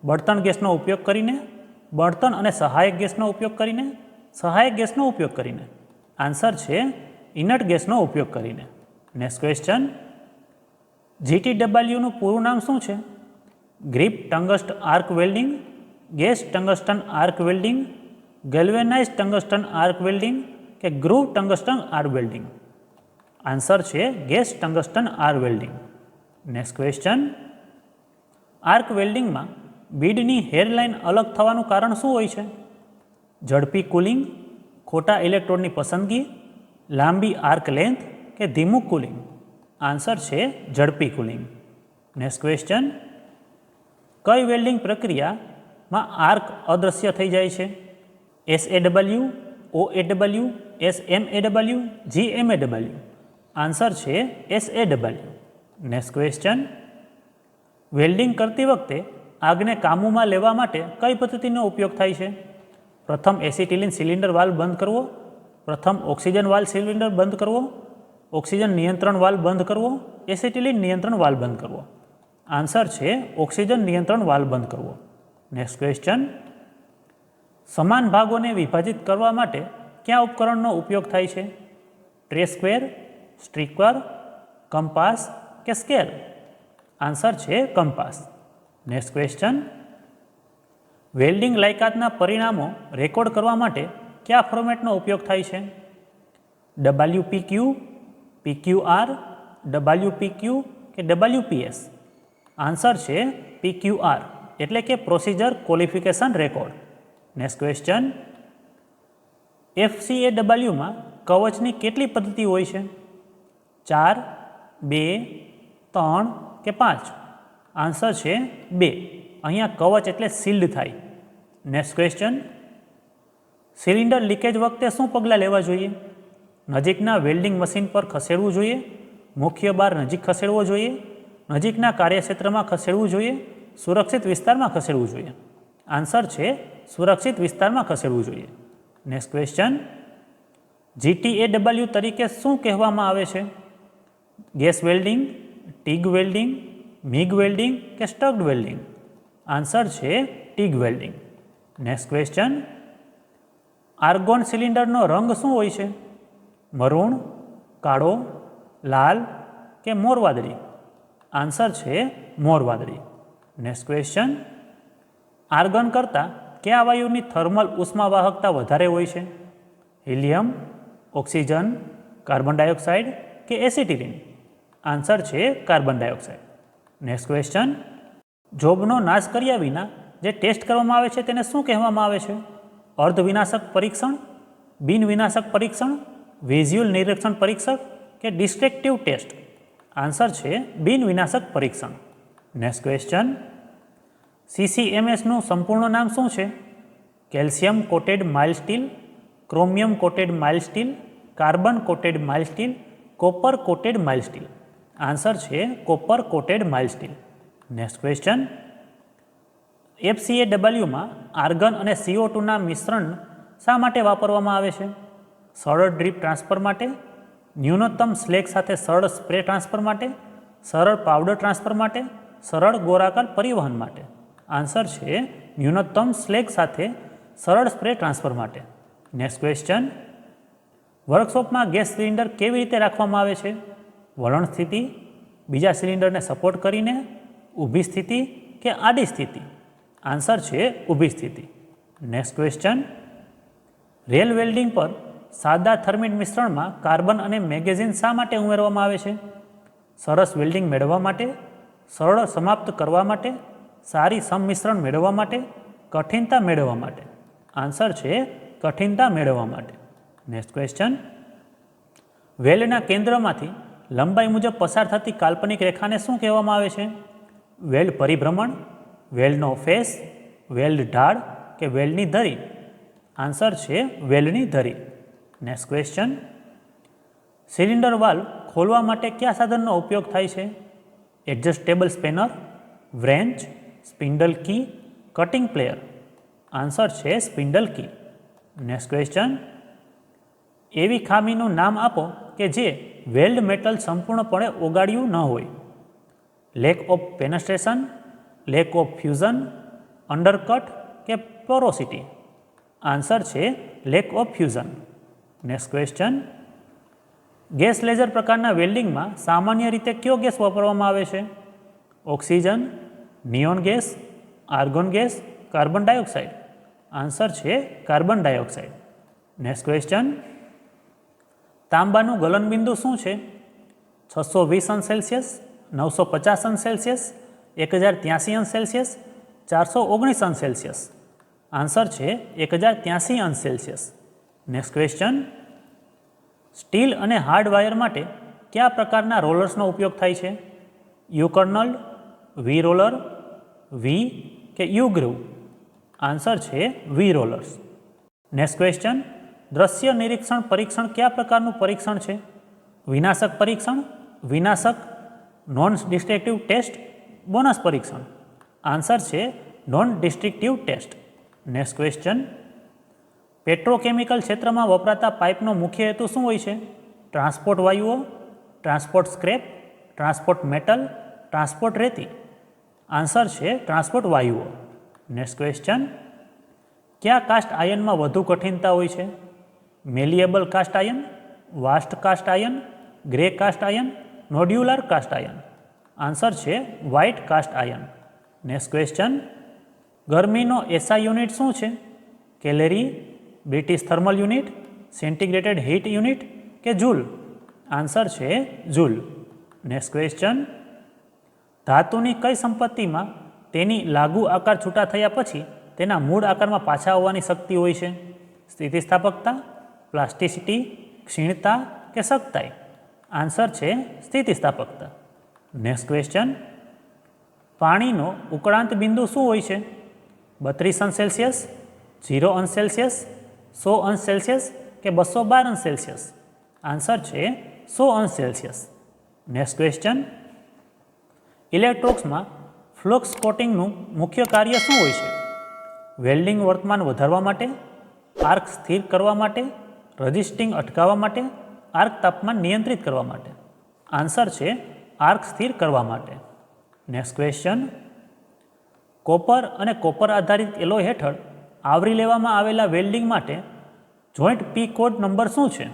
બળતણ ગેસનો ઉપયોગ કરીને, બળતણ અને સહાયક ગેસનો ઉપયોગ કરીને, સહાયક ગેસનો ઉપયોગ કરીને? આન્સર છે ઇનર્ટ ગેસનો ઉપયોગ કરીને. નેક્સ્ટ ક્વેશ્ચન, GTW પૂરું નામ શું છે? Grip tungsten arc welding, gas tungsten arc welding, galvanise tungsten arc welding કે groove tungsten arc welding? Answer છે gas tungsten arc welding. Next question, arc વેલ્ડિંગમાં બીડની હેરલાઇન અલગ થવાનું કારણ શું હોય છે? ઝડપી કુલિંગ, ખોટા ઇલેક્ટ્રોડની પસંદગી, લાંબી આર્ક લેન્થ કે ધીમું કુલિંગ? આન્સર છે ઝડપી કુલિંગ. નેક્સ્ટ ક્વેશ્ચન, કઈ વેલ્ડિંગ પ્રક્રિયામાં આર્ક અદૃશ્ય થઈ જાય છે? SAW, OAW, SMAW, GMAW? Answer છે SAW. નેક્સ્ટ ક્વેશ્ચન, વેલ્ડિંગ કરતી વખતે આગને કાબૂમાં લેવા માટે કઈ પદ્ધતિનો ઉપયોગ થાય છે? પ્રથમ એસિટિલિન સિલિન્ડર વાલ્વ બંધ કરવો, પ્રથમ ઓક્સિજન વાલ્વ સિલિન્ડર બંધ કરવો, ઓક્સિજન નિયંત્રણ વાલ્વ બંધ કરવો, એસિટિલિન નિયંત્રણ વાલ્વ બંધ કરવો? આન્સર છે ઓક્સિજન નિયંત્રણ વાલ્વ બંધ કરવો. નેક્સ્ટ ક્વેશ્ચન, સમાન ભાગોને વિભાજિત કરવા માટે કયા ઉપકરણનો ઉપયોગ થાય છે? ટ્રે સ્ક્વેર, સ્ટ્રીકર, કંપાસ કે સ્કેલ? આન્સર છે કંપાસ. નેક્સ્ટ ક્વેશ્ચન, વેલ્ડિંગ લાયકાતના પરિણામો રેકોર્ડ કરવા માટે કયા ફોર્મેટનો ઉપયોગ થાય છે? WPQ, PQR, WPQ કે WPS? આન્સર છે PQR એટલે કે procedure qualification record. Next question, FCAW-માં કવચની કેટલી પદ્ધતિ હોય છે? 4, 2, 3 કે 5? આન્સર છે 2. અહીંયા કવચ એટલે શિલ્ડ થાય. નેક્સ્ટ ક્વેશ્ચન, સિલિન્ડર લીકેજ વખતે શું પગલાં લેવા જોઈએ? નજીકના વેલ્ડિંગ મશીન પર ખસેડવું જોઈએ, મુખ્ય બાર નજીક ખસેડવો જોઈએ, નજીકના કાર્યક્ષેત્રમાં ખસેડવું જોઈએ, સુરક્ષિત વિસ્તારમાં ખસેડવું જોઈએ? આન્સર છે સુરક્ષિત વિસ્તારમાં ખસેડવું જોઈએ. નેક્સ્ટ ક્વેશ્ચન, GTAW તરીકે શું કહેવામાં આવે છે? Gas welding, TIG welding, MIG welding કે સ્ટગ્ડ વેલ્ડિંગ? આન્સર છે TIG welding. Next question, argon સિલિન્ડરનો રંગ શું હોય છે? મરૂણ, કાળો, લાલ કે મોરવાદળી? આન્સર છે મોરવાદળી. નેક્સ્ટ ક્વેશ્ચન, આર્ગન કરતાં કયા વાયુની થર્મલ ઉષ્માવાહકતા વધારે હોય છે? હિલિયમ, ઓક્સિજન, કાર્બન ડાયોક્સાઇડ કે એસિટિલિન? આન્સર છે કાર્બન ડાયોક્સાઇડ. નેક્સ્ટ ક્વેશ્ચન, જોબનો નાશ કર્યા વિના જે ટેસ્ટ કરવામાં આવે છે તેને શું કહેવામાં આવે છે? અર્ધ વિનાશક પરીક્ષણ, બિન વિનાશક પરીક્ષણ, વિઝ્યુઅલ નિરીક્ષણ પરીક્ષક કે ડિસ્ટ્રક્ટિવ ટેસ્ટ? આન્સર છે બિન વિનાશક પરીક્ષણ. નેક્સ્ટ ક્વેશ્ચન, CCMSનું સંપૂર્ણ નામ શું છે? Calcium coated mild steel, chromium coated mild steel, carbon coated mild steel, copper coated mild steel? Answer છે copper coated mild steel. Next question, FCAW-માં આર્ગન અને CO2ના મિશ્રણ શા માટે વાપરવામાં આવે છે? સરળ ડ્રીપ ટ્રાન્સફર માટે, ન્યૂનતમ સ્લેગ સાથે સરળ સ્પ્રે ટ્રાન્સફર માટે, સરળ પાવડર ટ્રાન્સફર માટે, સરળ ગોળાકાર પરિવહન માટે? આન્સર છે ન્યૂનતમ સ્લેગ સાથે સરળ સ્પ્રે ટ્રાન્સફર માટે. નેક્સ્ટ ક્વેશ્ચન, વર્કશોપમાં ગેસ સિલિન્ડર કેવી રીતે રાખવામાં આવે છે? વલણ સ્થિતિ, બીજા સિલિન્ડરને સપોર્ટ કરીને, ઊભી સ્થિતિ કે આડી સ્થિતિ? આન્સર છે ઊભી સ્થિતિ. નેક્સ્ટ ક્વેશ્ચન, રેલ વેલ્ડિંગ પર સાદા થર્મિટ મિશ્રણમાં કાર્બન અને મેગ્નેઝિન શા માટે ઉમેરવામાં આવે છે? સરસ વેલ્ડિંગ મેળવવા માટે, સરળ સમાપ્ત કરવા માટે, સારી સંમિશ્રણ મેળવવા માટે, કઠિનતા મેળવવા માટે? આન્સર છે કઠિનતા મેળવવા માટે. નેક્સ્ટ ક્વેશ્ચન, વેલ્ડના કેન્દ્રમાંથી લંબાઈ મુજબ પસાર થતી કાલ્પનિક રેખાને શું કહેવામાં આવે છે? વેલ્ડ પરિભ્રમણ, વેલ્ડનો ફેસ, વેલ્ડ ઢાળ કે વેલ્ડની ધરી? આન્સર છે વેલ્ડની ધરી. નેક્સ્ટ ક્વેશ્ચન, સિલિન્ડર વાલ્વ ખોલવા માટે કયા સાધનનો ઉપયોગ થાય છે? એડજસ્ટેબલ સ્પેનર, વ્રેન્ચ, સ્પિન્ડલ કી, કટિંગ પ્લેયર? આન્સર છે સ્પિન્ડલ કી. નેક્સ્ટ ક્વેશ્ચન, એવી ખામીનું નામ આપો કે જે વેલ્ડ મેટલ સંપૂર્ણપણે ઓગાળ્યું ન હોય. Lack of penetration, lack of fusion, undercut કે પોરોસિટી? આન્સર છે lack of fusion. Next question, gas laser પ્રકારના વેલ્ડિંગમાં સામાન્ય રીતે કયો ગેસ વાપરવામાં આવે છે? Oxygen, neon gas, argon gas, carbon dioxide? Answer છે કાર્બન ડાયોક્સાઇડ. નેક્સ્ટ ક્વેશ્ચન, તાંબાનું ગલનબિંદુ શું છે? 620 અંશ સેલ્સિયસ, 950 અંશ સેલ્સિયસ, 1083 અંશ સેલ્સિયસ, 419 અંશ સેલ્સિયસ? આન્સર છે 1083 અંશ સેલ્સિયસ. નેક્સ્ટ ક્વેશ્ચન, સ્ટીલ અને હાર્ડ વાયર માટે કયા પ્રકારના રોલર્સનો ઉપયોગ થાય છે? યુ કર્નલ્ડ, વી રોલર, વી કે યુ ગ્રુવ? આન્સર છે વી રોલર્સ. નેક્સ્ટ ક્વેશ્ચન, દ્રશ્ય નિરીક્ષણ પરીક્ષણ કયા પ્રકારનું પરીક્ષણ છે? વિનાશક પરીક્ષણ, વિનાશક, નોન ડિસ્ટ્રક્ટિવ ટેસ્ટ, બોનસ પરીક્ષણ? આન્સર છે non destructive test. Next question, petrochemical ક્ષેત્રમાં વપરાતા પાઇપનો મુખ્ય હેતુ શું હોય છે? ટ્રાન્સપોર્ટ વાયુઓ, transport scrap, transport metal, transport રેતી? આન્સર છે ટ્રાન્સપોર્ટ વાયુઓ. નેક્સ્ટ ક્વેશ્ચન, કયા કાસ્ટ આયનમાં વધુ કઠિનતા હોય છે? Malleable cast iron, vast cast iron, grey cast iron, nodular cast iron? Answer છે white cast iron. Next question, ગરમીનો એસઆઈ યુનિટ શું છે? Calorie, British thermal unit, centigrade heat unit કે જૂલ? આન્સર છે જૂલ. નેક્સ્ટ ક્વેશ્ચન, ધાતુની કઈ સંપત્તિમાં તેની લાગુ આકાર છૂટા થયા પછી તેના મૂળ આકારમાં પાછા આવવાની શક્તિ હોય છે? સ્થિતિસ્થાપકતા, પ્લાસ્ટિસિટી, ક્ષીણતા કે સખ્તાઈ? આન્સર છે સ્થિતિસ્થાપકતા. નેક્સ્ટ ક્વેશ્ચન, પાણીનો ઉકળાંત બિંદુ શું હોય છે? 32°C, 0°C, 100°C કે 212°C? આન્સર છે 100°C. નેક્સ્ટ ક્વેશ્ચન, ઇલેક્ટ્રોડ્સમાં ફ્લક્સ કોટિંગનું મુખ્ય કાર્ય શું હોય છે? વેલ્ડિંગ વર્તમાન વધારવા માટે, આર્ક સ્થિર કરવા માટે, રજિસ્ટિંગ અટકાવવા માટે, આર્ક તાપમાન નિયંત્રિત કરવા માટે? આન્સર છે આર્ક સ્થિર કરવા માટે. નેક્સ્ટ ક્વેશ્ચન, કોપર અને કોપર આધારિત એલોય હેઠળ આવરી લેવામાં આવેલા વેલ્ડિંગ માટે જોઈન્ટ પી કોડ નંબર શું છે?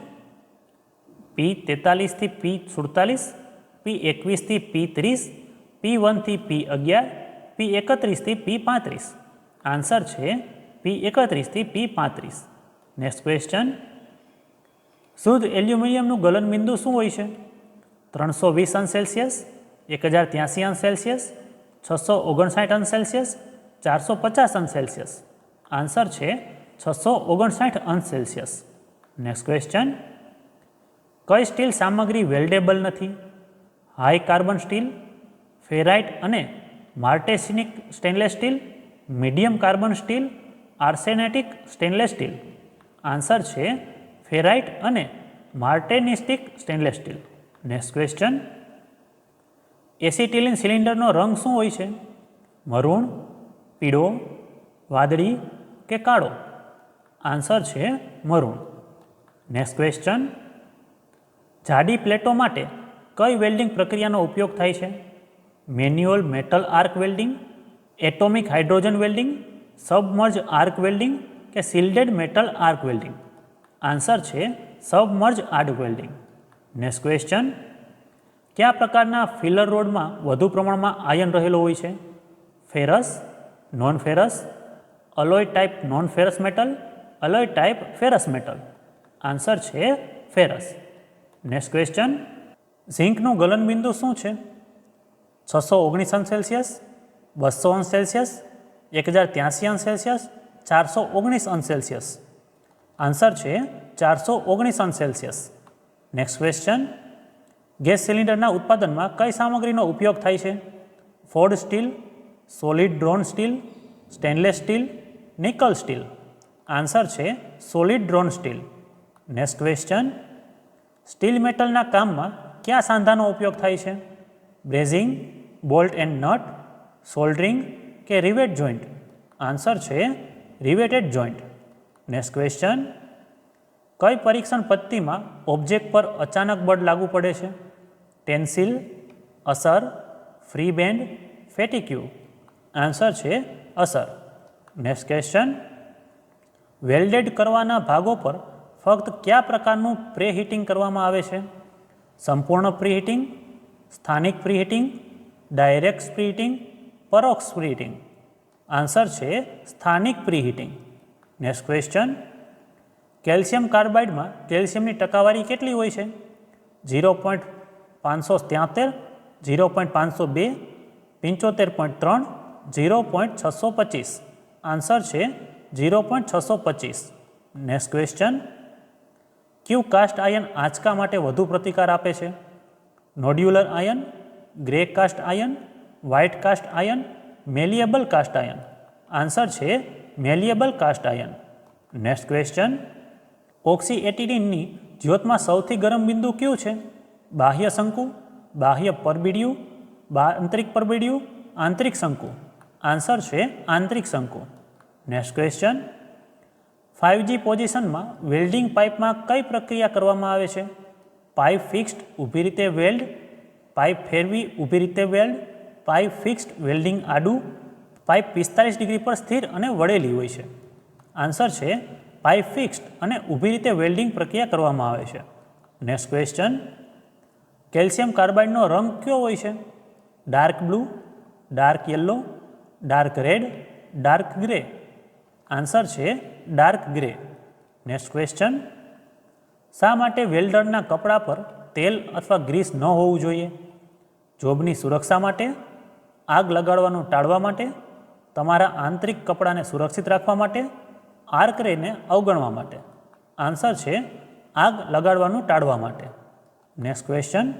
P43 થી P47, P21 થી P30, P1 થી P11, P31 થી P35? આન્સર છે P31 થી P35. નેક્સ્ટ ક્વેશ્ચન, શુદ્ધ એલ્યુમિનિયમનું ગલનબિંદુ શું હોય છે? 320°C, 1083°C, 659°C, 450°C? Answer છે 659°C. નેક્સ્ટ ક્વેશ્ચન, કઈ સ્ટીલ સામગ્રી વેલ્ડેબલ નથી? હાઈ કાર્બન સ્ટીલ, ફેરાઇટ અને martensitic stainless steel, medium carbon steel, austenitic stainless steel? Answer છે ફેરાઇટ અને martensitic stainless steel. Next question, acetylene સિલિન્ડરનો રંગ શું હોય છે? મરૂણ, પીળો, વાદળી કે કાળો? આન્સર છે મરૂણ. નેક્સ્ટ ક્વેશ્ચન, જાડી પ્લેટો માટે કઈ વેલ્ડિંગ પ્રક્રિયાનો ઉપયોગ થાય છે? Manual metal arc welding, atomic hydrogen welding, submerge arc welding કે shielded metal arc welding? Answer છે submerge arc welding. Next question, કયા પ્રકારના ફિલર રોડમાં વધુ પ્રમાણમાં આયર્ન રહેલો હોય છે? Ferrous, non ferrous, અલોય type non ferrous metal, અલોય type ferrous metal? Answer છે ફેરસ. નેક્સ્ટ ક્વેશ્ચન, ઝિંકનું ગલનબિંદુ શું છે? 619°C, 200°C, 1083°C, 419°C? Answer છે 419°C. નેક્સ્ટ ક્વેશ્ચન, ગેસ સિલિન્ડરના ઉત્પાદનમાં કઈ સામગ્રીનો ઉપયોગ થાય છે? Forged steel, solid drawn steel, stainless steel, nickel steel? Answer છે solid drawn steel. Next question, steel મેટલના કામમાં કયા સાંધાનો ઉપયોગ થાય છે? Brazing, bolt and nut, soldering કે રિવેટ જોઈન્ટ? આન્સર છે રિવેટેડ જોઈન્ટ. નેક્સ્ટ ક્વેશ્ચન, કઈ પરીક્ષણ પદ્ધતિમાં ઓબ્જેક્ટ પર અચાનક બળ લાગુ પડે છે? ટેન્સિલ, અસર, ફ્રી બેન્ડ, ફેટિક્યુ? આન્સર છે અસર. નેક્સ્ટ ક્વેશ્ચન, વેલ્ડેડ કરવાના ભાગો પર ફક્ત કયા પ્રકારનું પ્રેહીટિંગ કરવામાં આવે છે? સંપૂર્ણ પ્રીહીટિંગ, સ્થાનિક પ્રીહીટિંગ, ડાયરેક્ટ પ્રીહીટિંગ, પરોક્ષ પ્રીહીટિંગ? આન્સર છે સ્થાનિક પ્રીહીટિંગ. નેક્સ્ટ ક્વેશ્ચન, કેલ્શિયમ કાર્બાઇડમાં કેલ્શિયમની ટકાવારી કેટલી હોય છે? 0.573, 0.502, 75.3, 0.625? આન્સર છે 0.625. નેક્સ્ટ ક્વેશ્ચન, ક્યુ કાસ્ટ આયર્ન આંચકા માટે વધુ પ્રતિકાર આપે છે? Nodular iron, grey cast iron, white cast iron, malleable cast iron? Answer છે malleable cast iron. Next question, oxy એટિલિનની જ્યોતમાં સૌથી ગરમ બિંદુ કયું છે? બાહ્ય શંકુ, બાહ્ય પરબિડિયું, આંતરિક પરબિડિયું, આંતરિક શંકુ? આન્સર છે આંતરિક શંકુ. નેક્સ્ટ ક્વેશ્ચન, 5G પોઝિશનમાં વેલ્ડિંગ પાઇપમાં કઈ પ્રક્રિયા કરવામાં આવે છે? પાઇપ ફિક્સ્ડ ઊભી રીતે વેલ્ડ, પાઇપ ફેરવી ઊભી રીતે વેલ્ડ, પાઇપ ફિક્સ્ડ વેલ્ડિંગ આડું, પાઇપ 45 ડિગ્રી પર સ્થિર અને વળેલી હોય છે? આન્સર છે પાઇપ ફિક્સ્ડ અને ઊભી રીતે વેલ્ડિંગ પ્રક્રિયા કરવામાં આવે છે. નેક્સ્ટ ક્વેશ્ચન, કેલ્શિયમ કાર્બાઇડનો રંગ કયો હોય છે? Dark blue, dark yellow, dark red, dark grey? Answer છે ડાર્ક ગ્રે. નેક્સ્ટ ક્વેશ્ચન, શા માટે વેલ્ડરના કપડા પર તેલ અથવા ગ્રીસ ન હોવું જોઈએ? જોબની સુરક્ષા માટે, આગ લગાડવાનું ટાળવા માટે, તમારા આંતરિક કપડાને સુરક્ષિત રાખવા માટે, આર્ક રેને અવગણવા માટે? આન્સર છે આગ લગાડવાનું ટાળવા માટે. નેક્સ્ટ ક્વેશ્ચન,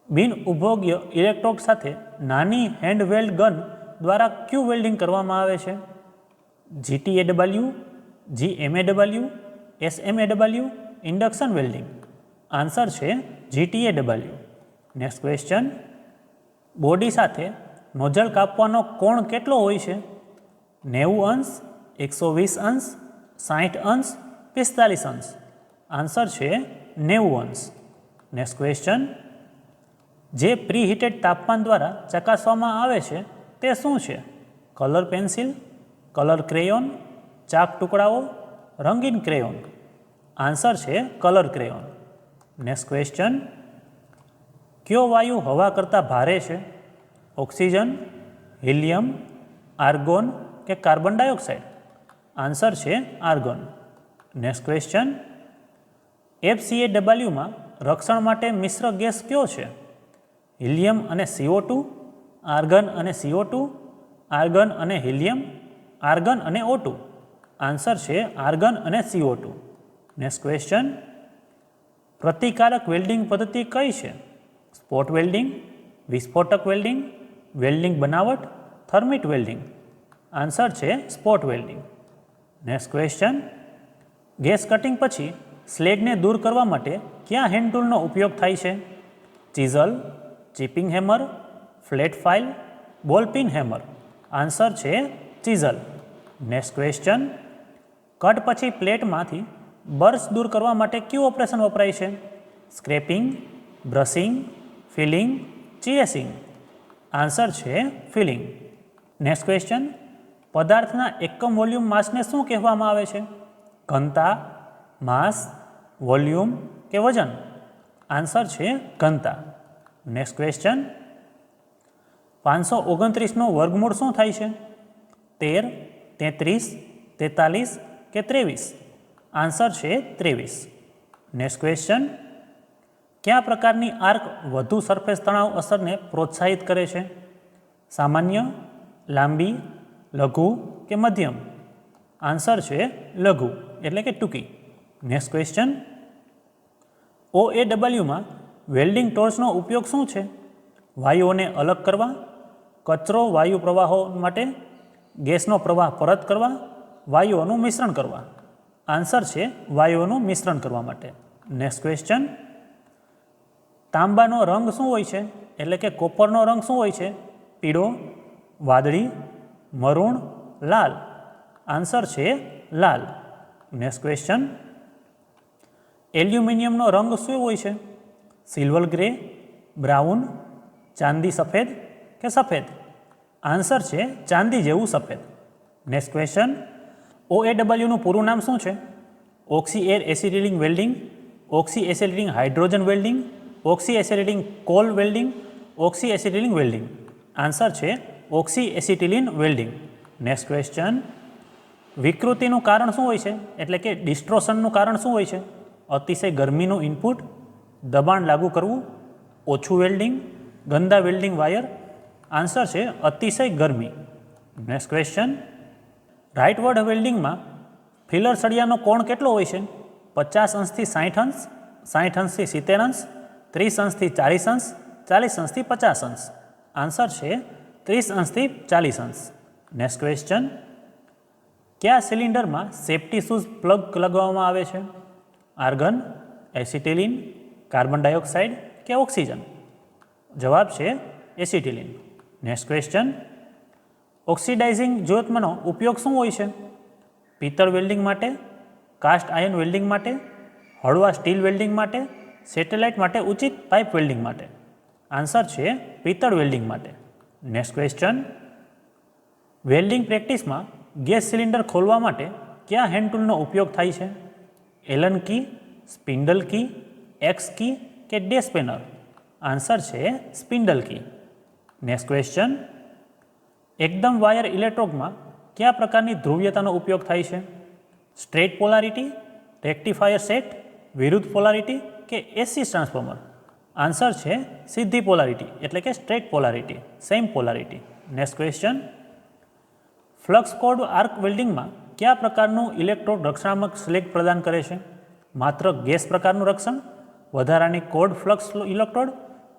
બિન ઉપયોગ્ય ઇલેક્ટ્રોડ સાથે નાની હેન્ડ વેલ્ડ ગન દ્વારા ક્યુ વેલ્ડિંગ કરવામાં આવે છે? GTAW, GMAW, SMAW, induction welding? Answer છે GTAW. નેક્સ્ટ ક્વેશ્ચન, બોડી સાથે નોઝલ કાપવાનો કોણ કેટલો હોય છે? 90 અંશ, 120 અંશ, 60 અંશ, 45 અંશ? આન્સર છે 90 અંશ. નેક્સ્ટ ક્વેશ્ચન, જે પ્રીહીટેડ તાપમાન દ્વારા ચકાસવામાં આવે છે તે શું છે? કલર પેન્સિલ, કલર ક્રેયોન, ચાક ટુકડાઓ, રંગીન ક્રેયોન? આન્સર છે કલર ક્રેયોન. નેક્સ્ટ ક્વેશ્ચન, કયો વાયુ હવા કરતાં ભારે છે? ઓક્સિજન, હિલિયમ, આર્ગોન કે કાર્બન ડાયોક્સાઇડ? આન્સર છે આર્ગોન. નેક્સ્ટ ક્વેશ્ચન, FCAWમાં રક્ષણ માટે મિશ્ર ગેસ કયો છે? હિલિયમ અને CO2, આર્ગન અને CO2, આર્ગન અને હિલિયમ, આર્ગન અને O2? આન્સર છે આર્ગન અને CO2. નેક્સ્ટ ક્વેશ્ચન, પ્રતિકારક વેલ્ડિંગ પદ્ધતિ કઈ છે? સ્પોટ વેલ્ડિંગ, વિસ્ફોટક વેલ્ડિંગ, વેલ્ડિંગ બનાવટ, થર્મિટ વેલ્ડિંગ? આન્સર છે spot welding. Next question, gas cutting પછી સ્લેગને દૂર કરવા માટે કયા હેન્ડ ટૂલનો ઉપયોગ થાય છે? ચિઝલ, ચિપિંગ હેમર, ફ્લેટ ફાઇલ, બોલ પિન હેમર? આન્સર છે ચિઝલ. નેક્સ્ટ ક્વેશ્ચન, કટ પછી પ્લેટમાંથી બર્સ દૂર કરવા માટે કયું ઓપરેશન વપરાય છે? Scraping, brushing, filing, chiselling? Answer છે ફિલિંગ. નેક્સ્ટ ક્વેશ્ચન, પદાર્થના એકમ વોલ્યુમ માસને શું કહેવામાં આવે છે? ઘનતા, માસ, વોલ્યુમ કે વજન? આન્સર છે ઘનતા. નેક્સ્ટ ક્વેશ્ચન, 529નો વર્ગમૂળ શું થાય છે? 13, 33, 43 કે 23? આન્સર છે 23. નેક્સ્ટ ક્વેશ્ચન, કયા પ્રકારની આર્ક વધુ સરફેસ તણાવ અસરને પ્રોત્સાહિત કરે છે? સામાન્ય, લાંબી, લઘુ કે મધ્યમ? આન્સર છે લઘુ એટલે કે ટૂંકી. નેક્સ્ટ ક્વેશ્ચન, OAWમાં વેલ્ડિંગ ટોર્ચનો ઉપયોગ શું છે? વાયુઓને અલગ કરવા, કચરો વાયુ પ્રવાહો માટે, ગેસનો પ્રવાહ પરત કરવા, વાયુઓનું મિશ્રણ કરવા? આન્સર છે વાયુઓનું મિશ્રણ કરવા માટે. નેક્સ્ટ ક્વેશ્ચન, તાંબાનો રંગ શું હોય છે? એટલે કે કોપરનો રંગ શું હોય છે? પીળો, વાદળી, મરૂણ, લાલ? આન્સર છે લાલ. નેક્સ્ટ ક્વેશ્ચન, એલ્યુમિનિયમનો રંગ શું હોય છે? સિલ્વર ગ્રે, બ્રાઉન, ચાંદી સફેદ કે સફેદ? આન્સર છે ચાંદી જેવું સફેદ. નેક્સ્ટ ક્વેશ્ચન, OAWનું પૂરું નામ શું છે? Oxy air acetylene welding, oxy acetylene hydrogen welding, oxy acetylene coal welding, oxy acetylene welding? Answer છે oxy acetylene welding. Next question, વિકૃતિનું કારણ શું હોય છે? એટલે કે ડિસ્ટ્રોશનનું કારણ શું હોય છે? અતિશય ગરમીનું ઇનપુટ, દબાણ લાગુ કરવું, ઓછું વેલ્ડિંગ, ગંદા વેલ્ડિંગ વાયર? આન્સર છે અતિશય ગરમી. નેક્સ્ટ ક્વેશ્ચન, રાઇટ વર્ડ વેલ્ડિંગમાં ફિલર સળિયાનો કોણ કેટલો હોય છે? 50 અંશથી 60 અંશ, 60 અંશથી 70 અંશ, 30 અંશથી 40 અંશ, 40 અંશથી 50 અંશ? આન્સર છે 30 અંશથી 40 અંશ. નેક્સ્ટ ક્વેશ્ચન, કયા સિલિન્ડરમાં સેફ્ટી શૂઝ પ્લગ લગાવવામાં આવે છે? આર્ગન, એસિટિલિન, કાર્બન ડાયોક્સાઇડ કે ઓક્સિજન? જવાબ છે એસિટિલિન. નેક્સ્ટ ક્વેશ્ચન, ઓક્સિડાઇઝિંગ જ્યોતનો ઉપયોગ શું હોય છે? પિત્તળ વેલ્ડિંગ માટે, કાસ્ટ આયર્ન વેલ્ડિંગ માટે, હળવા સ્ટીલ વેલ્ડિંગ માટે, સેટેલાઇટ માટે ઉચિત પાઇપ વેલ્ડિંગ માટે? આન્સર છે પિત્તળ વેલ્ડિંગ માટે. નેક્સ્ટ ક્વેશ્ચન, વેલ્ડિંગ પ્રેક્ટિસમાં ગેસ સિલિન્ડર ખોલવા માટે કયા હેન્ડ ટૂલનો ઉપયોગ થાય છે? Allen key, spindle key, X key કે ડેશ પેનર? આન્સર છે સ્પિન્ડલ કી. નેક્સ્ટ ક્વેશ્ચન, એકદમ વાયર ઇલેક્ટ્રોડમાં કયા પ્રકારની ધ્રુવીયતાનો ઉપયોગ થાય છે? સ્ટ્રેટ પોલારિટી, રેક્ટિફાયર સેટ, વિરુદ્ધ પોલારિટી કે એસી ટ્રાન્સફોર્મર? આન્સર છે સીધી પોલારિટી એટલે કે straight polarity, same polarity. Next question, flux cored arc વેલ્ડિંગમાં કયા પ્રકારનું ઇલેક્ટ્રોડ રક્ષણાત્મક સ્લેગ પ્રદાન કરે છે? માત્ર ગેસ પ્રકારનું રક્ષણ, વધારાની cored flux electrode,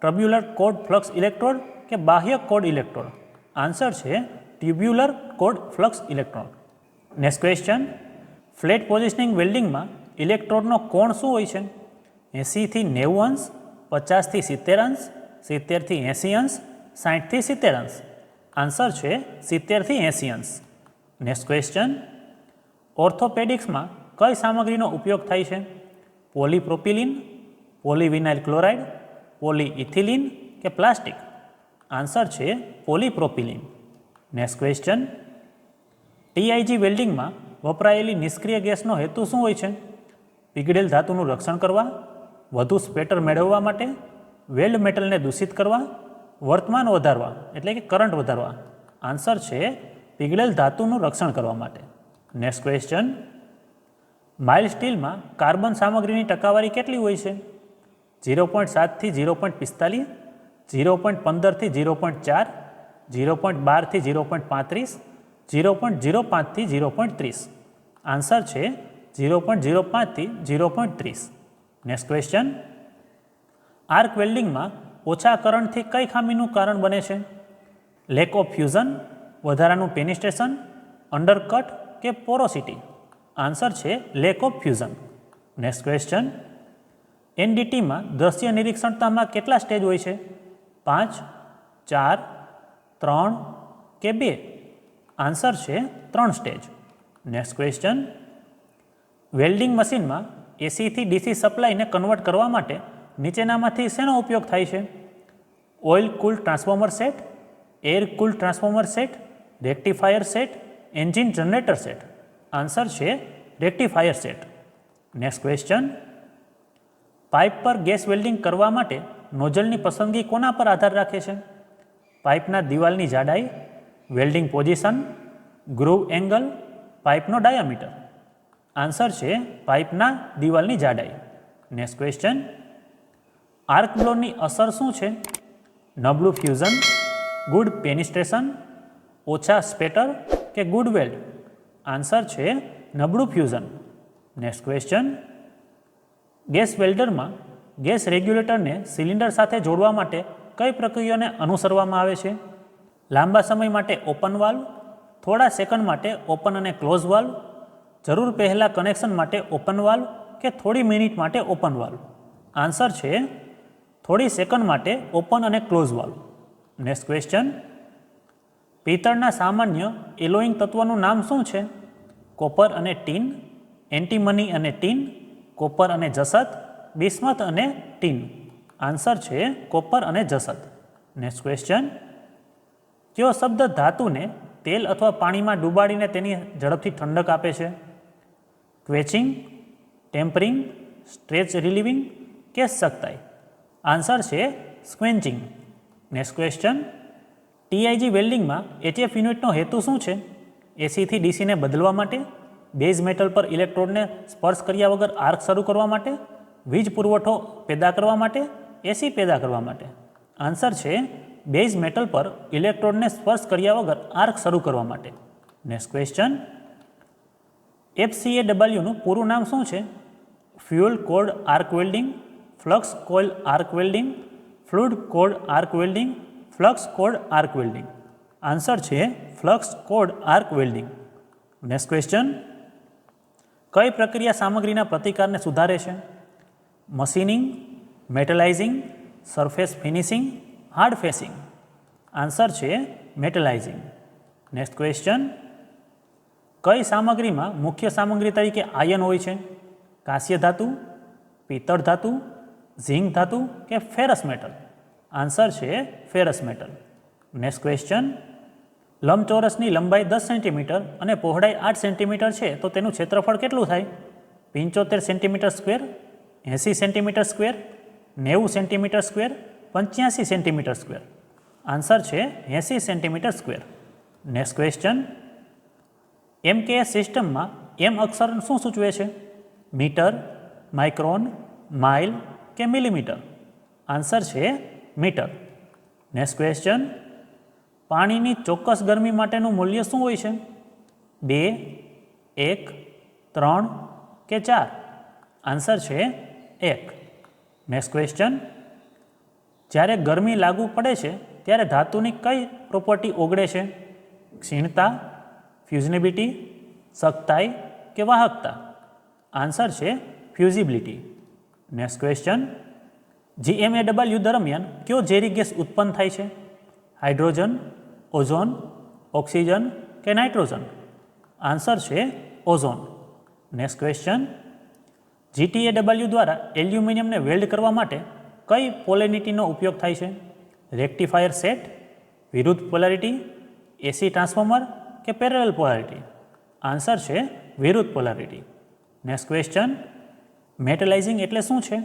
tubular cored flux electrode કે બાહ્ય કોર્ડ ઇલેક્ટ્રોડ? આન્સર છે tubular cored flux electrode. Next question, flat positioning વેલ્ડિંગમાં ઇલેક્ટ્રોડનો કોણ શું હોય છે? 80 થી 90 અંશ, 50 થી 70 અંશ, 70 થી 80 અંશ, 60 થી 70 અંશ? આન્સર છે 70 થી 80 અંશ. નેક્સ્ટ ક્વેશ્ચન, ઓર્થોપેડિક્સમાં કઈ સામગ્રીનો ઉપયોગ થાય છે? પોલીપ્રોપિલિન, પોલીવિનાઇલ ક્લોરાઇડ, પોલીઇથિલિન કે પ્લાસ્ટિક? આન્સર છે પોલીપ્રોપિલિન. નેક્સ્ટ ક્વેશ્ચન, ટીઆઈજી વેલ્ડિંગમાં વપરાયેલી નિષ્ક્રિય ગેસનો હેતુ શું હોય છે? પીગળેલ ધાતુનું રક્ષણ કરવા, વધુ સ્પેટર મેળવવા માટે, વેલ્ડ મેટલને દૂષિત કરવા, વર્તમાન વધારવા એટલે કે કરંટ વધારવા? આન્સર છે પીગળેલ ધાતુનું રક્ષણ કરવા માટે. નેક્સ્ટ ક્વેશ્ચન, માઇલ્ડ સ્ટીલમાં કાર્બન સામગ્રીની ટકાવારી કેટલી હોય છે? 0.7 થી 0.45, 0.15 થી 0.4, 0.12 થી 0.35, 0.05 થી 0.30? આન્સર છે 0.05 થી 0.30. નેક્સ્ટ ક્વેશ્ચન, આર્ક વેલ્ડિંગમાં ઓછા કરંટથી કઈ ખામીનું કારણ બને છે? લેક ઓફ ફ્યુઝન, વધારાનું પેનિસ્ટ્રેશન, અંડરકટ કે પોરોસિટી? આન્સર છે lack of fusion. Next question, એનડીટીમાં દ્રશ્ય નિરીક્ષણતામાં કેટલા સ્ટેજ હોય છે? 5, 4, 3 કે 2? આન્સર છે 3 સ્ટેજ. નેક્સ્ટ ક્વેશ્ચન, વેલ્ડિંગ મશીનમાં એસીથી ડીસી સપ્લાયને કન્વર્ટ કરવા માટે નીચેનામાંથી શેનો ઉપયોગ થાય છે? Oil cool transformer set, air cool transformer set, rectifier set, engine generator set? Answer છે rectifier set. Next question, pipe પર ગેસ વેલ્ડિંગ કરવા માટે નોઝલની પસંદગી કોના પર આધાર રાખે છે? પાઇપના દિવાલની જાડાઈ, વેલ્ડિંગ પોઝિશન, ગ્રુવ એંગલ, પાઇપનો ડાયામીટર? આન્સર છે પાઇપના દિવાલની જાડાઈ. નેક્સ્ટ ક્વેશ્ચન, આર્ક બ્લોની અસર શું છે? નબળું ફ્યુઝન, ગુડ પેનિસ્ટ્રેશન, ઓછા સ્પેટર કે ગુડ વેલ્ડ? આન્સર છે નબળું ફ્યુઝન. નેક્સ્ટ ક્વેશ્ચન, ગેસ વેલ્ડરમાં ગેસ રેગ્યુલેટરને સિલિન્ડર સાથે જોડવા માટે કઈ પ્રક્રિયાને અનુસરવામાં આવે છે? લાંબા સમય માટે ઓપન વાલ્વ, થોડા સેકન્ડ માટે ઓપન અને ક્લોઝ વાલ્વ, જરૂર પહેલાં કનેક્શન માટે ઓપન વાલ્વ કે થોડી મિનિટ માટે ઓપન વાલ્વ? આન્સર છે થોડી સેકન્ડ માટે ઓપન અને ક્લોઝ વાલ્વ. નેક્સ્ટ ક્વેશ્ચન, પિત્તળના સામાન્ય એલોઇંગ તત્વનું નામ શું છે? કોપર અને ટીન, એન્ટીમની અને ટીન, કોપર અને જસત, બિસ્મથ અને ટીન? આન્સર છે કોપર અને જસત. નેક્સ્ટ ક્વેશ્ચન, કયો શબ્દ ધાતુને તેલ અથવા પાણીમાં ડૂબાડીને તેની ઝડપથી ઠંડક આપે છે? ક્વેચિંગ, ટેમ્પરિંગ, સ્ટ્રેચ રિલીવિંગ કે સખ્તાઈ? આન્સર છે સ્ક્વેન્ચિંગ. નેક્સ્ટ ક્વેશ્ચન, ટીઆઈજી વેલ્ડિંગમાં એચએફ યુનિટનો હેતુ શું છે? એસીથી ડીસીને બદલવા માટે, બેઝ મેટલ પર ઇલેક્ટ્રોડને સ્પર્શ કર્યા વગર આર્ક શરૂ કરવા માટે, વીજ પુરવઠો પેદા કરવા માટે, એસી પેદા કરવા માટે? આન્સર છે બેઝ મેટલ પર ઇલેક્ટ્રોડને સ્પર્શ કર્યા વગર આર્ક શરૂ કરવા માટે. નેક્સ્ટ ક્વેશ્ચન, FCAWનું પૂરું નામ શું છે? Fuel cold arc welding, flux coil arc welding, fluid cold arc welding, flux cold arc welding? Answer છે flux cold arc welding. Next question, કઈ પ્રક્રિયા સામગ્રીના પ્રતિકારને સુધારે છે? Machining, metallizing, surface finishing, hard facing? Answer છે મેટલાઇઝિંગ. નેક્સ્ટ ક્વેશ્ચન, કઈ સામગ્રીમાં મુખ્ય સામગ્રી તરીકે આયન હોય છે? કાંસ્ય ધાતુ, પિત્તળ ધાતુ, ઝિંક ધાતુ કે ફેરસ મેટલ? આન્સર છે ફેરસ મેટલ. નેક્સ્ટ ક્વેશ્ચન, લંબચોરસની લંબાઈ 10 સેન્ટીમીટર અને પહોળાઈ 8 સેન્ટીમીટર છે તો તેનું ક્ષેત્રફળ કેટલું થાય? 75 centimetre square, 80 centimetre square, 90 centimetre square, 85 centimetre square? Answer છે 80 centimetre square. Next question, MKS સિસ્ટમમાં એમ અક્ષર શું સૂચવે છે? મીટર, માઇક્રોન, માઇલ કે મિલીમીટર? આન્સર છે મીટર. નેક્સ્ટ ક્વેશ્ચન, પાણીની ચોક્કસ ગરમી માટેનું મૂલ્ય શું હોય છે? 2, 1, 3 કે 4? આન્સર છે 1. નેક્સ્ટ ક્વેશ્ચન, જ્યારે ગરમી લાગુ પડે છે ત્યારે ધાતુની કઈ પ્રોપર્ટી ઓગળે છે? ક્ષીણતા, ફ્યુઝનેબિલિટી, સખ્તાઈ કે વાહકતા? આન્સર છે ફ્યુઝિબિલિટી. નેક્સ્ટ ક્વેશ્ચન, GMAW દરમિયાન કયો ઝેરી ગેસ ઉત્પન્ન થાય છે? હાઇડ્રોજન, ઓઝોન, ઓક્સિજન કે નાઇટ્રોજન? આન્સર છે ઓઝોન. નેક્સ્ટ ક્વેશ્ચન, GTAW દ્વારા એલ્યુમિનિયમને વેલ્ડ કરવા માટે કઈ પોલેરિટીનો ઉપયોગ થાય છે? રેક્ટિફાયર સેટ, વિરુદ્ધ પોલારિટી, એસી ટ્રાન્સફોર્મર કે પેરેલલ પોલારિટી? આન્સર છે વિરુદ્ધ પોલારિટી. નેક્સ્ટ ક્વેશ્ચન, મેટલાઇઝિંગ એટલે શું છે?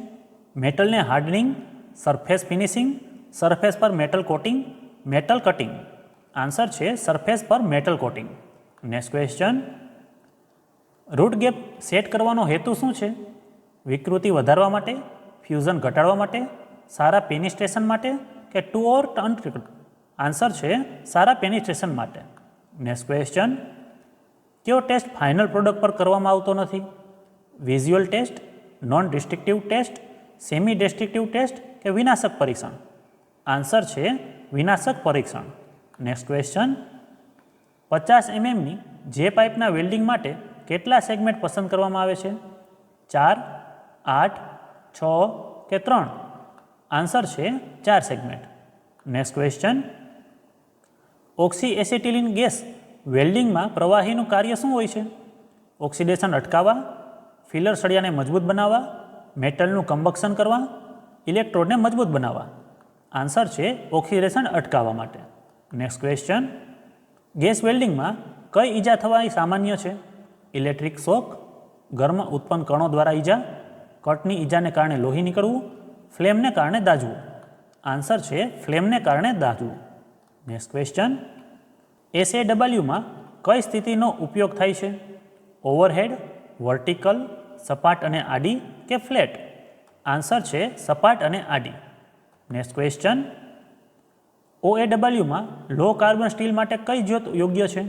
મેટલને હાર્ડનિંગ, સરફેસ ફિનિશિંગ, સરફેસ પર metal coating, metal cutting? Answer છે સરફેસ પર metal coating. Next question, root gap set કરવાનો હેતુ શું છે? વિકૃતિ વધારવા માટે, ફ્યુઝન ઘટાડવા માટે, સારા પેનિસ્ટ્રેશન માટે કે ટુ ઓર ટર્ન? આન્સર છે સારા પેનિસ્ટ્રેશન માટે. નેક્સ્ટ ક્વેશ્ચન, કયો ટેસ્ટ ફાઇનલ પ્રોડક્ટ પર કરવામાં આવતો નથી? Visual test, non destructive test, semi destructive test કે વિનાશક પરીક્ષણ? આન્સર છે વિનાશક પરીક્ષણ. નેક્સ્ટ ક્વેશ્ચન, 50 mmની જે પાઇપના વેલ્ડિંગ માટે કેટલા સેગમેન્ટ પસંદ કરવામાં આવે છે? 4, 8, 6 કે 3? આન્સર છે 4 segment. Next question, oxy acetylene gas વેલ્ડિંગમાં પ્રવાહીનું કાર્ય શું હોય છે? ઓક્સિડેશન અટકાવવા, ફિલર સળિયાને મજબૂત બનાવવા, મેટલનું કમ્બક્શન કરવા, ઇલેક્ટ્રોડને મજબૂત બનાવવા? આન્સર છે ઓક્સિડેશન અટકાવવા માટે. નેક્સ્ટ ક્વેશ્ચન, ગેસ વેલ્ડિંગમાં કઈ ઈજા થવાની સામાન્ય છે? ઇલેક્ટ્રિક શોક, ગર્મ ઉત્પન્ન કણો દ્વારા ઈજા, કટની ઈજાને કારણે લોહી નીકળવું, ફ્લેમને કારણે દાઝવું? આન્સર છે ફ્લેમને કારણે દાઝવું. નેક્સ્ટ ક્વેશ્ચન, SAW કઈ સ્થિતિનો ઉપયોગ થાય છે? ઓવરહેડ, વર્ટિકલ, સપાટ અને આડી કે ફ્લેટ? આન્સર છે સપાટ અને આડી. નેક્સ્ટ ક્વેશ્ચન, OAW લો કાર્બન સ્ટીલ માટે કઈ જ્યોત યોગ્ય છે?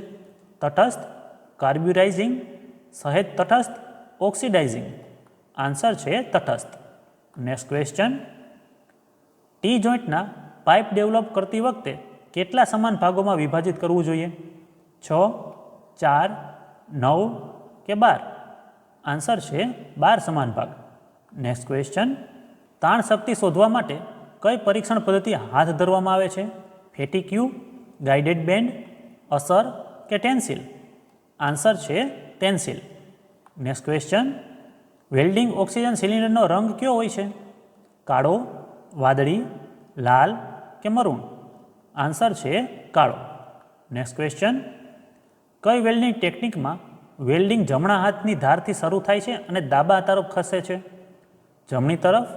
તટસ્થ, કાર્બ્યુરાઇઝિંગ, સહેજ તટસ્થ, ઓક્સિડાઇઝિંગ? આન્સર છે તટસ્થ. નેક્સ્ટ ક્વેશ્ચન, ટી જોઈન્ટના પાઇપ ડેવલપ કરતી વખતે કેટલા સમાન ભાગોમાં વિભાજિત કરવું જોઈએ? 6, 4, 9 કે 12? આન્સર છે 12 સમાન ભાગ. નેક્સ્ટ ક્વેશ્ચન, તાણ શક્તિ શોધવા માટે કઈ પરીક્ષણ પદ્ધતિ હાથ ધરવામાં આવે છે? ફેટિક્યુ, ગાઇડેડ બેન્ડ, અસર કે ટેન્સિલ? આન્સર છે tensile. Next question, welding oxygen સિલિન્ડરનો રંગ કયો હોય છે? કાળો, વાદળી, લાલ કે મરૂન? આન્સર છે કાળો. નેક્સ્ટ ક્વેશ્ચન, કઈ વેલ્ડિંગ ટેકનિકમાં વેલ્ડિંગ જમણા હાથની ધારથી શરૂ થાય છે અને ડાબા તરફ ખસે છે? જમણી તરફ,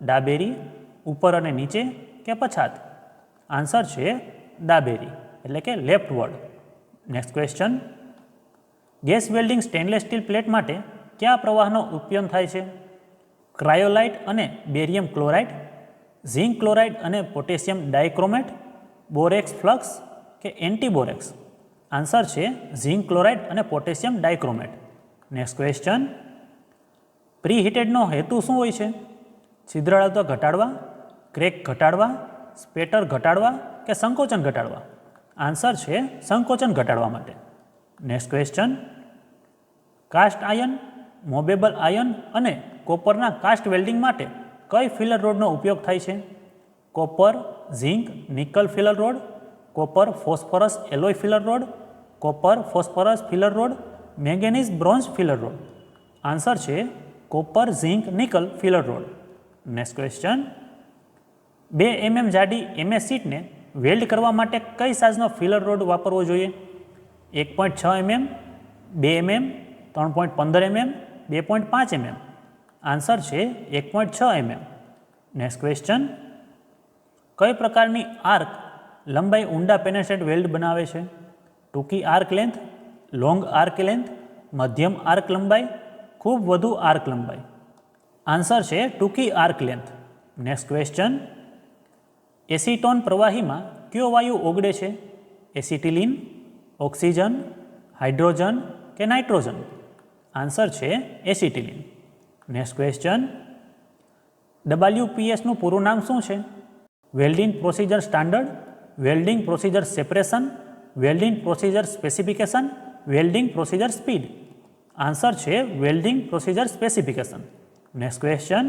ડાબેરી, ઉપર અને નીચે કે પછાત? આન્સર છે ડાબેરી એટલે કે leftward. Next question, gas welding stainless steel plate માટે કયા પ્રવાહનો ઉપયોગ થાય છે? ક્રાયોલાઇટ અને બેરિયમ ક્લોરાઇડ, ઝિંક ક્લોરાઇડ અને પોટેશિયમ ડાયક્રોમેટ, બોરેક્સ ફ્લક્સ કે એન્ટીબોરેક્સ? આન્સર છે ઝિંક ક્લોરાઇડ અને પોટેશિયમ ડાયક્રોમેટ. નેક્સ્ટ ક્વેશ્ચન, પ્રીહીટેડનો હેતુ શું હોય છે? છિદ્રાળુતા ઘટાડવા, ક્રેક ઘટાડવા, સ્પેટર ઘટાડવા કે સંકોચન ઘટાડવા? આન્સર છે સંકોચન ઘટાડવા માટે. Next question, cast iron, malleable iron અને કોપરના કાસ્ટ વેલ્ડિંગ માટે કઈ ફિલર રોડનો ઉપયોગ થાય છે? Copper, zinc, nickel filler rod, copper phosphorus alloy filler rod, copper phosphorus filler rod, manganese bronze filler rod? Answer છે copper, zinc, nickel filler rod. Next question, 2 mm જાડી MS શીટને વેલ્ડ કરવા માટે કઈ સાઇઝનો ફિલર રોડ વાપરવો જોઈએ? 1.6 mm, 2 mm, 3.15 mm, 2.5 mm? Answer છે 1.6 mm. નેક્સ્ટ ક્વેશ્ચન, કઈ પ્રકારની આર્ક લંબાઈ ઊંડા પેનેટ્રેટ વેલ્ડ બનાવે છે? ટૂંકી arc length, long arc length, મધ્યમ આર્ક લંબાઈ, ખૂબ વધુ આર્ક લંબાઈ? આન્સર છે ટૂંકી arc length. Next question, acetone પ્રવાહીમાં કયો વાયુ ઓગળે છે? એસિટિલિન, ઓક્સિજન, હાઇડ્રોજન કે નાઇટ્રોજન? આન્સર છે એસિટિલિન. નેક્સ્ટ ક્વેશ્ચન, WPSનું પૂરું નામ શું છે? Welding procedure standard, welding procedure separation, welding procedure specification, welding procedure speed? Answer છે welding procedure specification. Next question,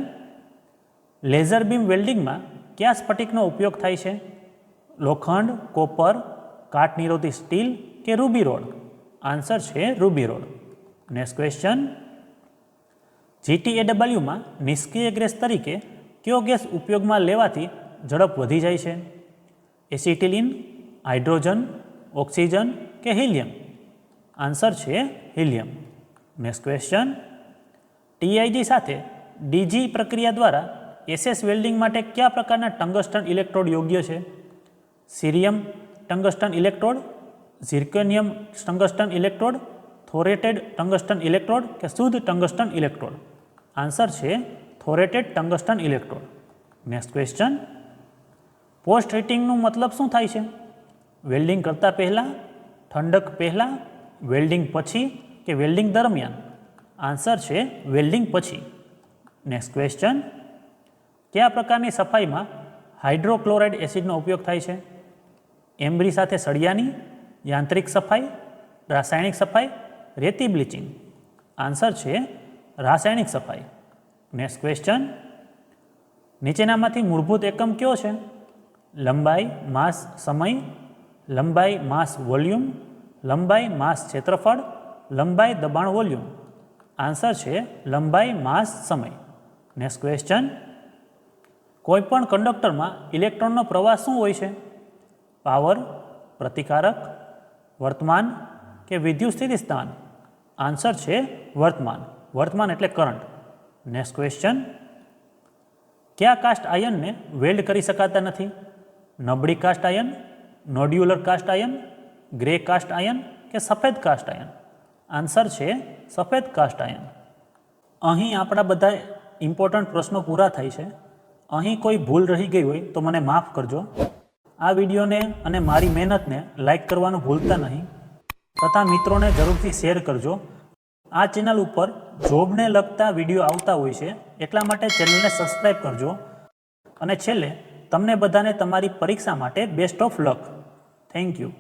laser beam વેલ્ડિંગમાં કયા સ્ફટિકનો ઉપયોગ થાય છે? લોખંડ, કોપર, કાટ નિરોધી સ્ટીલ કે રૂબી રોડ? આન્સર છે રૂબી રોડ. નેક્સ્ટ ક્વેશ્ચન, GTAWમાં નિષ્ક્રિય ગેસ તરીકે કયો ગેસ ઉપયોગમાં લેવાથી ઝડપ વધી જાય છે? એસિટિલિન, હાઇડ્રોજન, ઓક્સિજન કે હિલિયમ? આન્સર છે હિલિયમ. નેક્સ્ટ ક્વેશ્ચન, TIG સાથે DG પ્રક્રિયા દ્વારા SS વેલ્ડિંગ માટે કયા પ્રકારના ટંગસ્ટન ઇલેક્ટ્રોડ યોગ્ય છે? Cerium tungsten electrode, zirconium tungsten electrode, thoriated tungsten electrode કે શુદ્ધ ટંગસ્ટન ઇલેક્ટ્રોડ? આન્સર છે thoriated tungsten electrode. Next question, post હીટિંગનું મતલબ શું થાય છે? વેલ્ડિંગ કરતાં પહેલાં, ઠંડક પહેલાં, વેલ્ડિંગ પછી કે વેલ્ડિંગ દરમિયાન? આન્સર છે વેલ્ડિંગ પછી. નેક્સ્ટ ક્વેશ્ચન, કયા પ્રકારની સફાઈમાં હાઇડ્રોક્લોરાઇડ એસિડનો ઉપયોગ થાય છે? એમ્બ્રી સાથે સળિયાની, યાંત્રિક સફાઈ, રાસાયણિક સફાઈ, રેતી બ્લીચિંગ? આન્સર છે રાસાયણિક સફાઈ. નેક્સ્ટ ક્વેશ્ચન, નીચેનામાંથી મૂળભૂત એકમ કયો છે? લંબાઈ, માસ, સમય, લંબાઈ, માસ, વોલ્યુમ, લંબાઈ, માસ, ક્ષેત્રફળ, લંબાઈ, દબાણ, વોલ્યુમ? આન્સર છે લંબાઈ, માસ, સમય. નેક્સ્ટ ક્વેશ્ચન, કોઈપણ કંડક્ટરમાં ઇલેક્ટ્રોનનો પ્રવાહ શું હોય છે? પાવર, પ્રતિકારક, વર્તમાન કે વિદ્યુત સ્થિતિસ્થાન? આન્સર છે વર્તમાન. વર્તમાન એટલે કરંટ. નેક્સ્ટ ક્વેશ્ચન, કયા કાસ્ટ આયનને વેલ્ડ કરી શકાતા નથી? નબળી cast iron, nodular cast iron, grey cast iron કે સફેદ કાસ્ટ આયન? આન્સર છે સફેદ કાસ્ટ આયન. અહીં આપણા બધા ઇમ્પોર્ટન્ટ પ્રશ્નો પૂરા થાય છે. અહીં કોઈ ભૂલ રહી ગઈ હોય તો મને માફ કરજો. આ વિડીયોને અને મારી મહેનતને લાઈક કરવાનું ભૂલતા નહીં તથા મિત્રોને જરૂરથી શેર કરજો. આ ચેનલ ઉપર જોબને લગતા વિડીયો આવતા હોય છે એટલા માટે ચેનલને સબસ્ક્રાઈબ કરજો. અને છેલ્લે તમને બધાને તમારી પરીક્ષા માટે best of luck. Thank you.